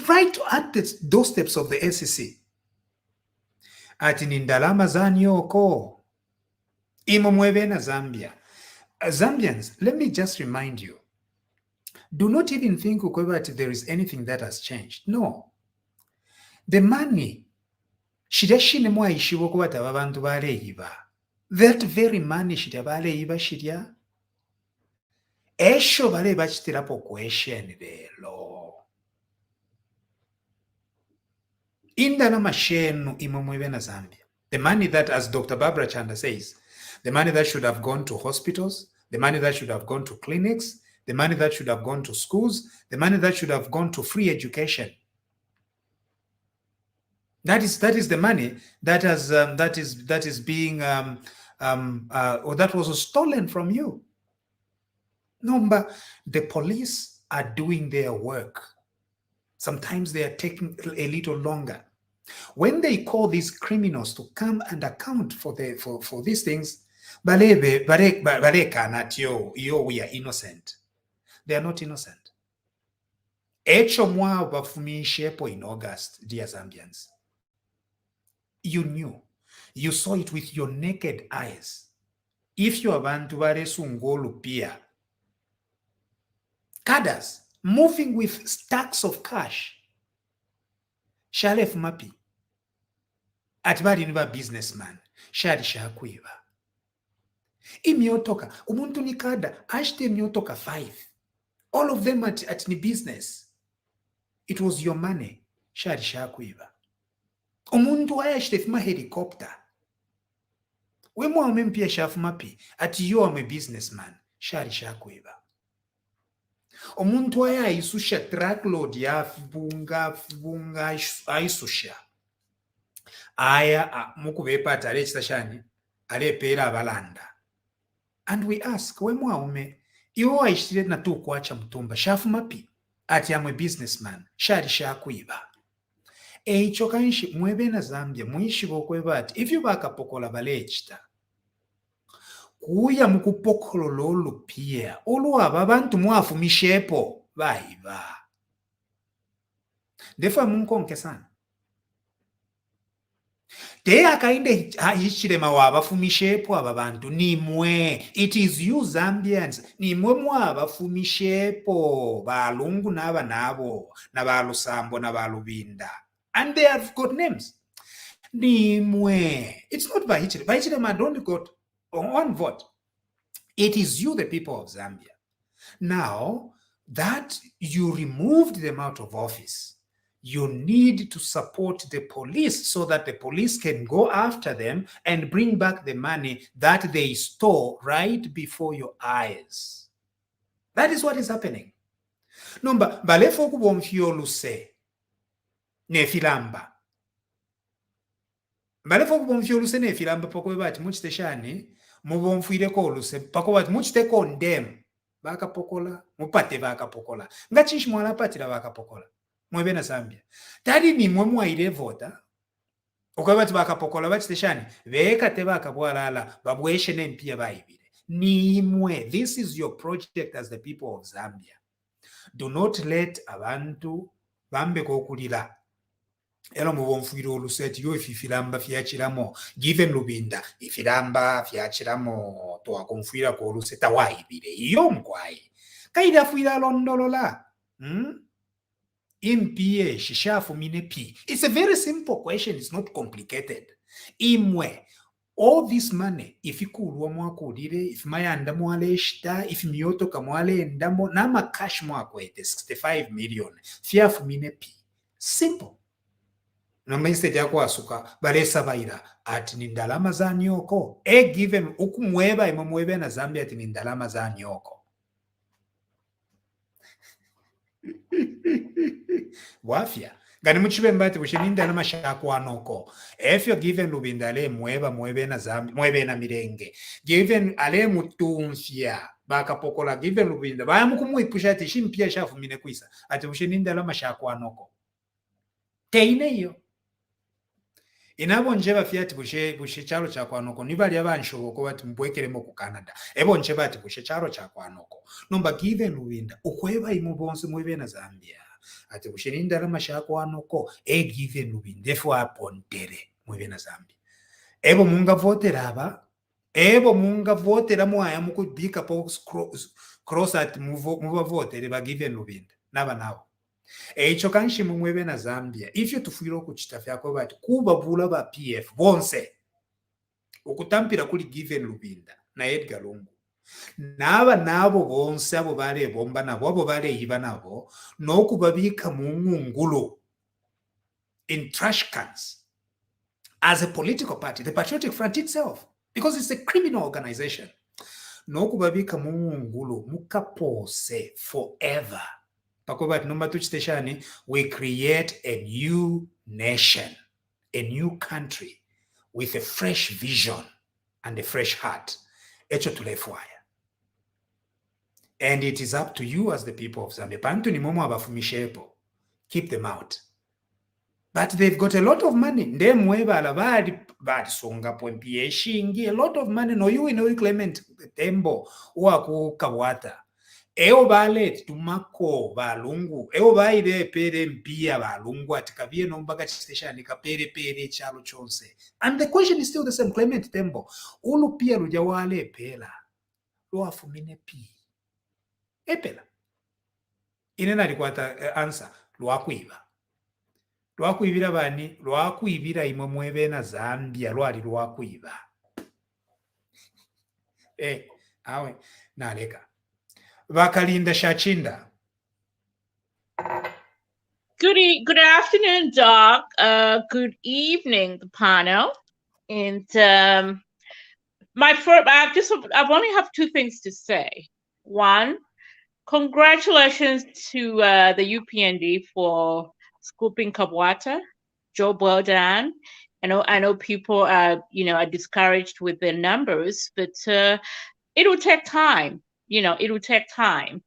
right at the doorsteps of the SEC. Ati nindalama za nyoko. Imomweve na Zambia. Zambians, let me just remind you. Do not even think there is anything that has changed. No. The money, that very money esho bale bachitirapo question lelo. Indana mashenu imwe na Zambia. The money that, as Dr. Barbara Chanda says, the money that should have gone to hospitals, the money that should have gone to clinics, the money that should have gone to schools, the money that should have gone to free education. That is the money that is being or that was stolen from you. No, but the police are doing their work. Sometimes they are taking a little longer. When they call these criminals to come and account for these things, we are innocent. They are not innocent. In August, dear Zambians. You knew. You saw it with your naked eyes. If you want to sungolu pia, cadres moving with stacks of cash, Shalef Mapi, atibari niba businessman, shari shakuiva. Imiotoka, umuntu ni kada, ashte miotoka 5. All of them at ni business. It was your money, shari shakuiva. Umuntu ayashte fima helicopter. Wemo amempia shafu mapi, ati yo ame businessman, shari shakuiva. Omuntu aya isusha truckload ya fibunga aisusha. Aya mukubepa atale chitashani, ale pera abalanda. And we ask, wemo aume, iwo aishire na tu kuacha mtumba, shafu mapi, ati amwe businessman, shari shakuiva. Eicho kanshi mwebe na Zambia, mwishi bokweba ati, if you baka pokola balechita, kuya mukupokolo lolu pia, olu abantu mwafu mishepo, baiba. Defa munkonke sana. Te akainde hichire mawaba fumishepo ababantu, ni mwe. It is you Zambians, ni mwe mwaba fumishepo, balungu naba nabo, na balusambo na balubinda. And they have got names. Nimwe. It's not Bahichile. Bahichile only got one vote. It is you, the people of Zambia. Now that you removed them out of office, you need to support the police so that the police can go after them and bring back the money that they stole right before your eyes. That is what is happening. Number balefo kubomfio luse. Nefilamba. Balefo kubomfio luse nefilamba poko bati muchiteshani mubomfuire ko luse pako bati muchite condemn baka pokola mupate baka pokola ngachishi mwala patira baka pokola mwebe na Zambia tari ni mwe ile vota ukabati baka pokola bachiteshani beka te baka bwalala babweshe nempia bayibire ni mwe. This is your project as the people of Zambia. Do not let abantu bambe kokulira elo mubomfuire oluseti yo ifilamba fyachiramo given lubinda ifilamba fyachiramo to akonfuira ko oluseta waibire iyo mkwai kaida fuira londolola impie shishafu minepi. It's a very simple question. It's not complicated. Imwe all this money if ikulwa mwakulire if mayanda mwale shita if miyoto kamwale ndamo na makash mwakwete 65 million fyafu minepi. Simple. Na message yako asuka balesa baira ati ni ndalama za nyoko given ukumweba imamwebe na Zambia ati ni ndalama za nyoko. Wafia gani muchibe mbati bushininda na mashako anoko if you given lubindale mwebe na Zambia mwebe na mirenge given ale mutumfia baka pokola given lubinda baya mukumuipusha ati shimpia shafu mine kuisa ati bushininda na mashako anoko teine hiyo. Inabo njeba fiati bushe charo cha kwanoko nibali abanshoboko bati mbwekeremo ku Canada ebo njeba ati bushe charo cha kwanoko nomba given lubinda ukweba imubonse mwebe na Zambia ati bushe nindara mashako anoko given lubinda efo apontere mwebe na Zambia ebo munga votera aba ebo munga votera mwaya mukubika pox cross at muva votere ba given lubinda naba nawo. Eicho kanshi mwebe na Zambia if you tufuiro kuchita fyako bati kubabula ba PF bonse ukutampira kuli given lubinda na Edgar Lungu naba nabo bonse abo bale bomba nabo abo bale iba nabo no kubabika mu ngungulu in trash cans as a political party, the Patriotic Front itself, because it's a criminal organization. Nokubabika mungulu mukapose forever. We create a new nation, a new country with a fresh vision and a fresh heart. And it is up to you as the people of Zambia. Keep them out. But they've got a lot of money. A lot of money. No, you know, Clement Tembo, Waku Kabwata. Eo bale tumako balungu. Eo baide pere mpia balungu atikavie nombaga station pere chalo chonse. And the question is still the same. Clement Tembo. Ulu pia rujawale pela. Luafumine pi. Epela. Inena likwata answer. Luakuiba. Lwakuibira bani, lwakuibira imwe mwebe na Zambia, lwali lwakuiba. Awe, naleka. Vakalinda Shachinda. Good afternoon, Doc. Good evening, the panel. And I've only have two things to say. One, congratulations to the UPND for scooping Kabwata. Job well done. I know people are discouraged with the numbers, but it will take time. It will take time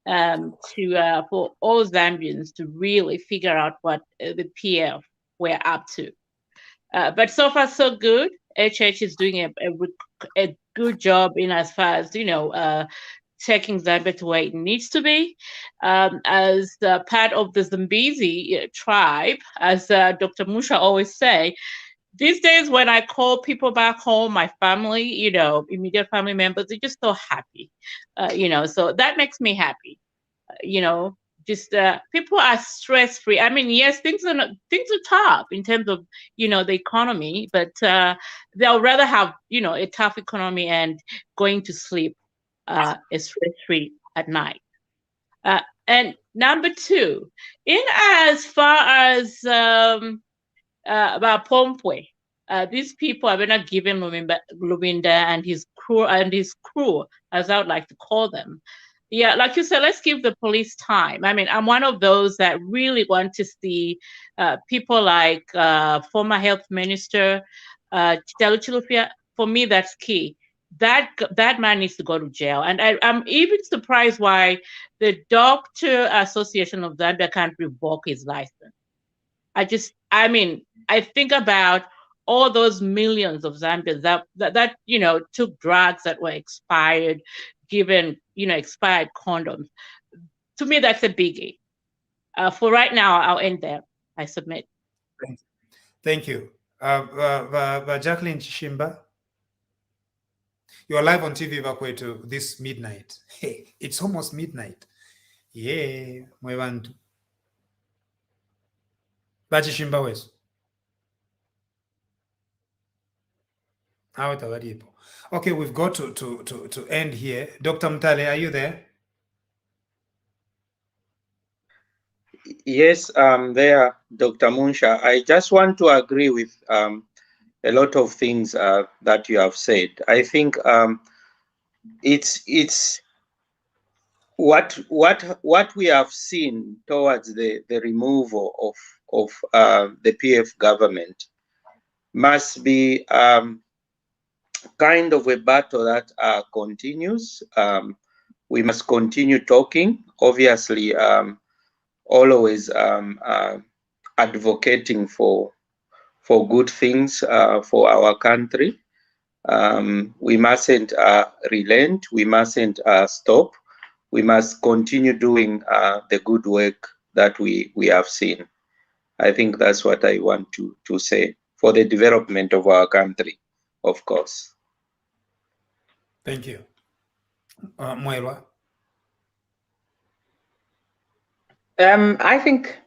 for all Zambians to really figure out what the PF were up to. But so far so good. HH is doing a good job in as far as taking Zambia to where it needs to be. As part of the Zambezi tribe, as Dr. Munshya always say, these days when I call people back home, my family, immediate family members, they're just so happy, so that makes me happy. Just people are stress-free. I mean, yes, things are tough in terms of, the economy, but they'll rather have, a tough economy and going to sleep stress-free at night. And number two, in as far as about Pompwe, these people are not giving Lubinda and his crew, as I would like to call them. Yeah, like you said, let's give the police time. I mean, I'm one of those that really want to see people like former health minister Chitalo Chilufya. For me, that's key. That man needs to go to jail. And I'm even surprised why the Doctor Association of Zambia can't revoke his license. I think about all those millions of Zambians that took drugs that were expired, given expired condoms. To me, that's a biggie. For right now, I'll end there. I submit. Thank you. Jacqueline Chishimba, you're live on TV Bakwetu this midnight. Hey, it's almost midnight. Yeah, mwebantu. Bachishimba wesu. Okay, we've got to end here. Dr. Mtale, are you there? Yes, I'm there, Dr. Munshya. I just want to agree with a lot of things that you have said. I think it's what we have seen towards the removal of the PF government must be kind of a battle that continues. We must continue talking, obviously, always advocating for good things for our country. We mustn't relent. We mustn't stop. We must continue doing the good work that we have seen. I think that's what I want to say for the development of our country, of course. Thank you. Moira? I think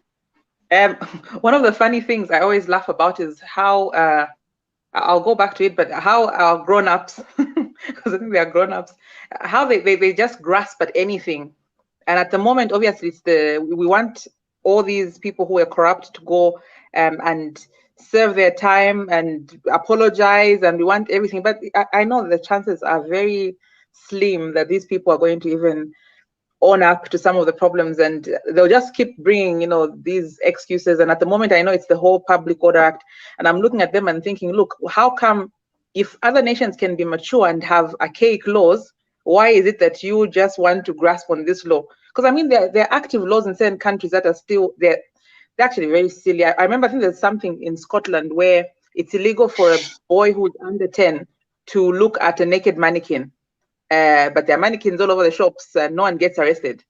one of the funny things I always laugh about is how I'll go back to it, but how our grown-ups, because I think they are grown-ups, how they just grasp at anything. And at the moment, obviously, we want all these people who were corrupt to go and serve their time and apologize, and we want everything. But I know the chances are very slim that these people are going to even own up to some of the problems, and they'll just keep bringing, these excuses. And at the moment, I know it's the whole Public Order Act, and I'm looking at them and thinking, look, how come if other nations can be mature and have archaic laws, why is it that you just want to grasp on this law? Because I mean, there are active laws in certain countries that are still there. They're actually very silly. I remember, I think there's something in Scotland where it's illegal for a boy who's under 10 to look at a naked mannequin. But there are mannequins all over the shops and no one gets arrested.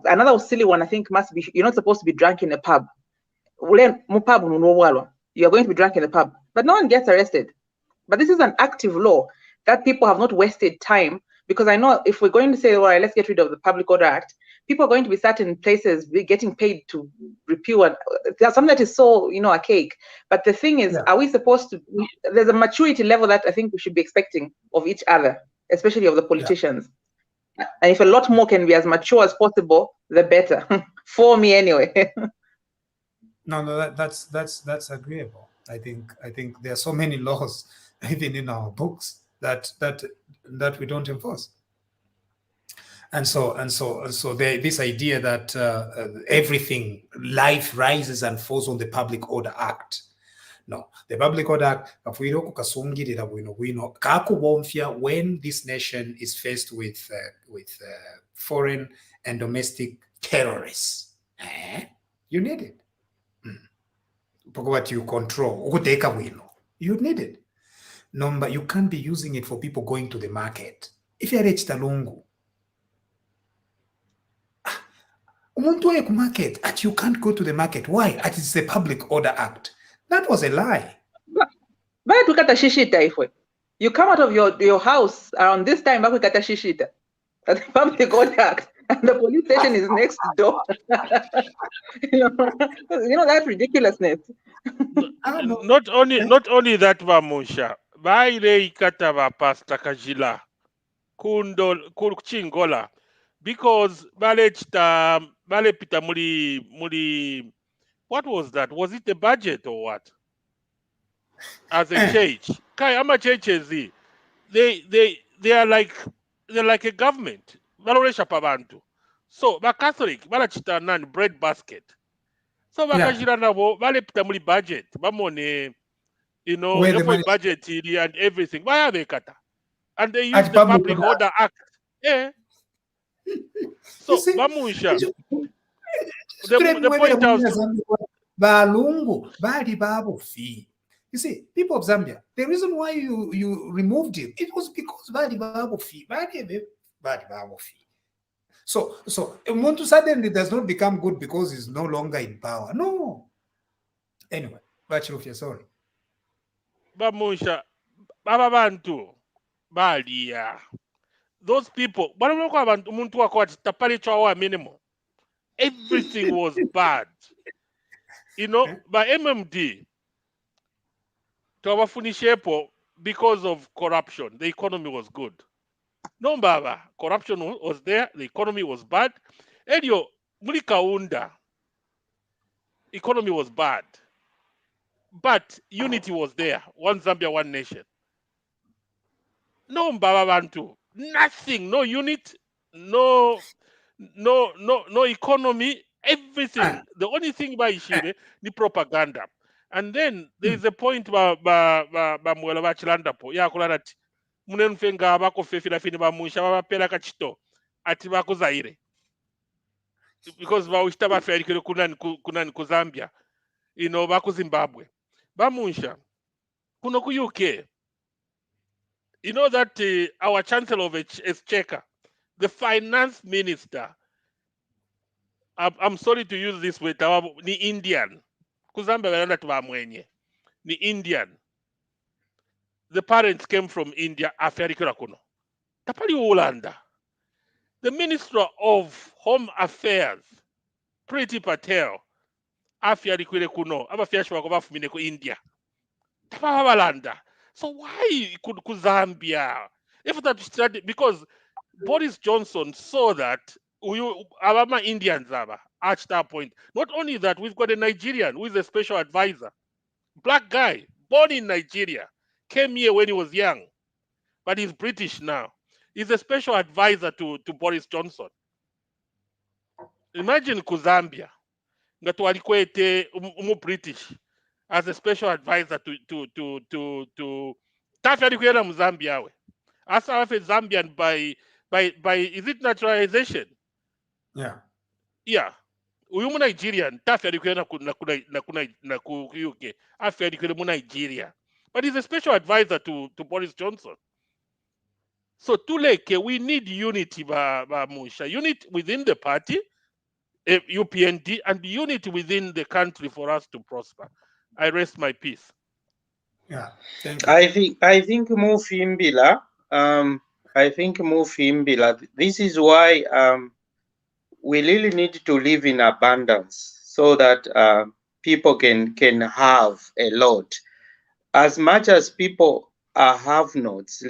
Another silly one, I think, must be, you're not supposed to be drunk in a pub. You are going to be drunk in a pub, but no one gets arrested. But this is an active law that people have not wasted time, because I know if we're going to say, all right, let's get rid of the Public Order Act, people are going to be sat in places getting paid to repeal, and there's something that is so, archaic. But the thing is, are we supposed to, there's a maturity level that I think we should be expecting of each other, especially of the politicians. And if a lot more can be as mature as possible, the better. For me anyway. No, that's agreeable. I think there are so many laws, even in our books, that we don't enforce. And so this idea that everything, life rises and falls on the Public Order Act. No, the Public Order Act, when this nation is faced with foreign and domestic terrorists, you need it. What you control, you need it. Number, you can't be using it for people going to the market. If you're rich talungu, market, you can't go to the market. Why? It's the Public Order Act. That was a lie. But look at the shishita. You come out of your house around this time, back at the shishita. The Public Order Act, and the police station is next door. That ridiculousness. Not only that, Munshya, baile ikata ba Pastor Kajila kuchingola, because bale pita muri, what was that? Was it a budget or what? As a church, ama churches, they are like a government. Balolesha pabantu. So ba Catholic balachita nani bread basket. So bakajira nabo bale pita muri budget bamone, the budget and everything. Why are they kata? And they use the Public Order Act. Yeah. So Munshya, the point out. Balungu, bali babu fi. You see, people of Zambia, the reason why you removed him, it was because bali babu fi. So Muntu suddenly does not become good because he's no longer in power. No. Anyway, Bachirufia, sorry. Munshya, baba bantu balia. Those people, everything was bad. By MMD, because of corruption, the economy was good. No, Baba, corruption was there, the economy was bad. Elio, Mulikaunda, economy was bad. But unity was there. One Zambia, one nation. No, Baba Bantu, nothing, no unit, no economy, everything. The only thing by Ishire, the propaganda. And then there is a point ba mwela ba chilanda po ya kulala ati munenfenga bako fefila fini ba Munshya ba pela kachito ati bako Zaire, because ba ushita ba feri kunani ku Zambia, bako Zimbabwe ba Munshya kuno ku UK. You know that our Chancellor of Exchequer, the finance minister, I'm sorry to use this word, ni Indian. Ni Indian. The parents came from India. The Minister of Home Affairs, Priti Patel, India. So why could Zambia? If that study, because Boris Johnson saw that Indians arched our point. Not only that, we've got a Nigerian who is a special advisor. Black guy, born in Nigeria, came here when he was young, but he's British now. He's a special advisor to Boris Johnson. Imagine Zambia, nga twalikwete British as a special advisor to Tafi alikwenda mu Zambia we. Asa afe Zambian by is it naturalization? Yeah. Yeah. Uyu mu Nigerian Tafi alikwenda na ku UK. Afi alikwenda mu Nigeria. But he's a special advisor to Boris Johnson. So Tuleke, we need unity ba Munshya. Unity within the party, UPND, and unity within the country for us to prosper. I rest my peace. Yeah, thank you. I think Mufimbila, this is why we really need to live in abundance so that people can have a lot. As much as people have nots,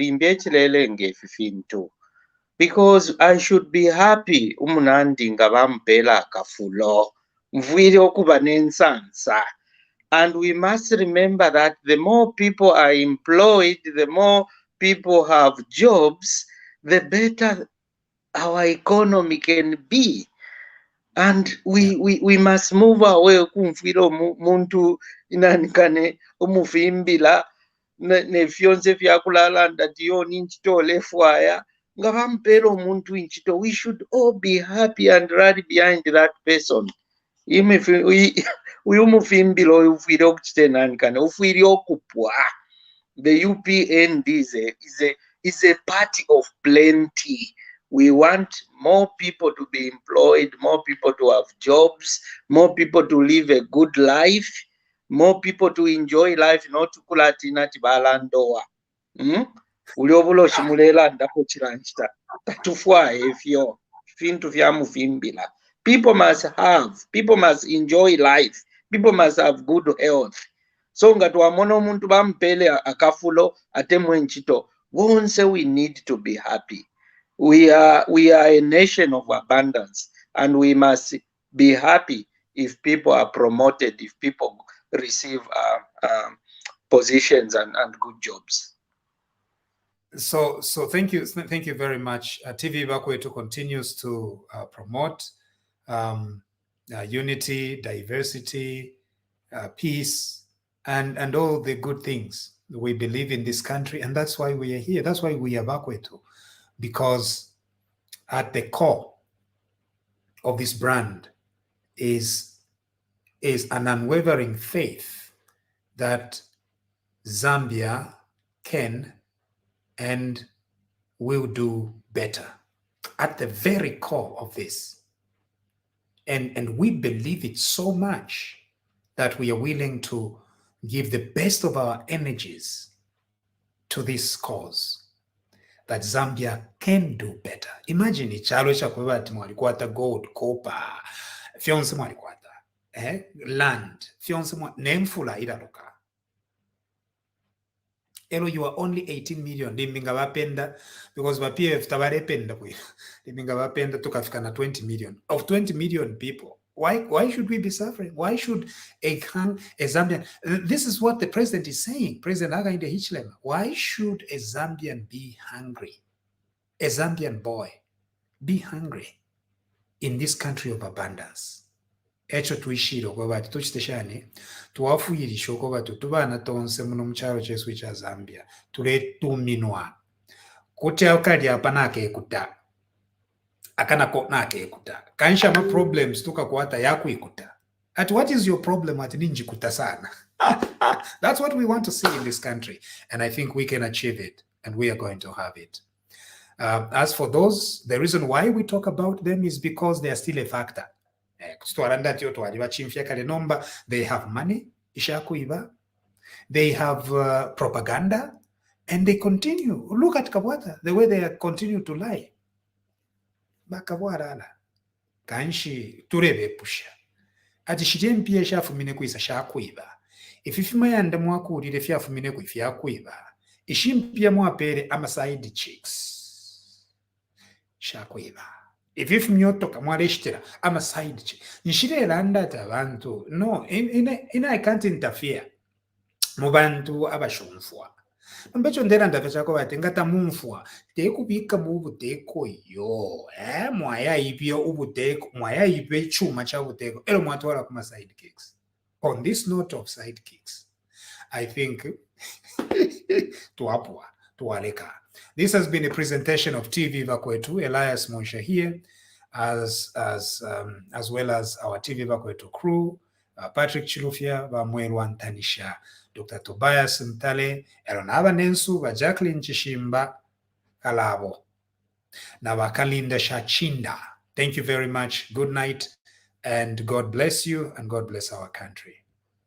because I should be happy umunandi nga bampela kafulo mvwiri okuba n'ensansa. And we must remember that the more people are employed, the more people have jobs, the better our economy can be. And we must move away kumfiro muntu inanikane umufimbila ne fyonse fyakulala ndati yo ninchitole fwaya nga bampera omuntu inchito. We should all be happy and rally behind that person. Uyu mufimbila ufire okuchitenanikane ufire okupwa. The UPND is a party of plenty. We want more people to be employed, more people to have jobs, more people to live a good life, more people to enjoy life, not to kulatina tibalandoa. Uliobulo shimulela ndako chiranchita. Tatufwa efyo. Fintu vya mufimbila. People must enjoy life. People must have good health. So ngati wamono omuntu bampele akafulo atemwe nchito. Wonse we need to be happy. We are a nation of abundance, and we must be happy if people are promoted, if people receive positions and good jobs. So thank you very much. TV Bakwetu continues to promote unity, diversity, peace, and all the good things we believe in this country, and that's why we are here. That's why we are Bakwetu, because at the core of this brand is an unwavering faith that Zambia can and will do better. At the very core of this. And we believe it so much that we are willing to give the best of our energies to this cause, that Zambia can do better. Imagine ichalo chakuba ati mwalikwata gold, copper, fyonse mwalikwata, land, fyonse nemfula iraloka. Elo, you are only 18 million. Limbinga bapenda, because bapie tabarependa kwe. Limbinga bapenda tukafika na 20 million. Of 20 million people, why should we be suffering? Why should a Zambian? This is what the president is saying. President Aga in the Hichlema. Why should a Zambian be hungry? A Zambian boy be hungry in this country of abundance? Echo tuishiro kwa bati tuchiteshane tuwafuyirisha kwa bati tubana tonse muno mucharo chesu cha Zambia tule tuminwa kuti akali apanake ekuta akana konake ekuta kanisha ma problems tukakwata yakuikuta. At what is your problem at ninjikuta sana? That's what we want to see in this country, and I think we can achieve it, and we are going to have it. As for those, the reason why we talk about them is because they are still a factor. They have money, they have propaganda, and they continue. Look at Kabwata, the way they continue to lie. Bakabwara kanshi turebe pusha ati shitempie shafumine kuisa shakuiba ififima yanda mwakulire fyafumine kuifyakuiba ishimpia mwapere ama side chicks shakuiba if myotoka mwaleshitera amaside ki nshirera ndata abantu no I can't interfere mu bantu abashonfwa mbecho ndera ndave chako bati ngata mumfwa tekubika mu buteko yo mwayayibyo ubuteko mwayayibe chuma cha buteko ero mwatwala kuma sidekicks. On this note of sidekicks, I think tuapwa tualeka. This has been a presentation of TV Bakwetu, Elias Munshya here, as well as our TV Bakwetu crew, Patrick Chilufya, Bamwelwa Ntanisha, Dr. Tobias Mtale, Eronaba Nensu, Jacqueline Chishimba Kalabo, Nabakalinda Shachinda. Thank you very much. Good night, and God bless you, and God bless our country.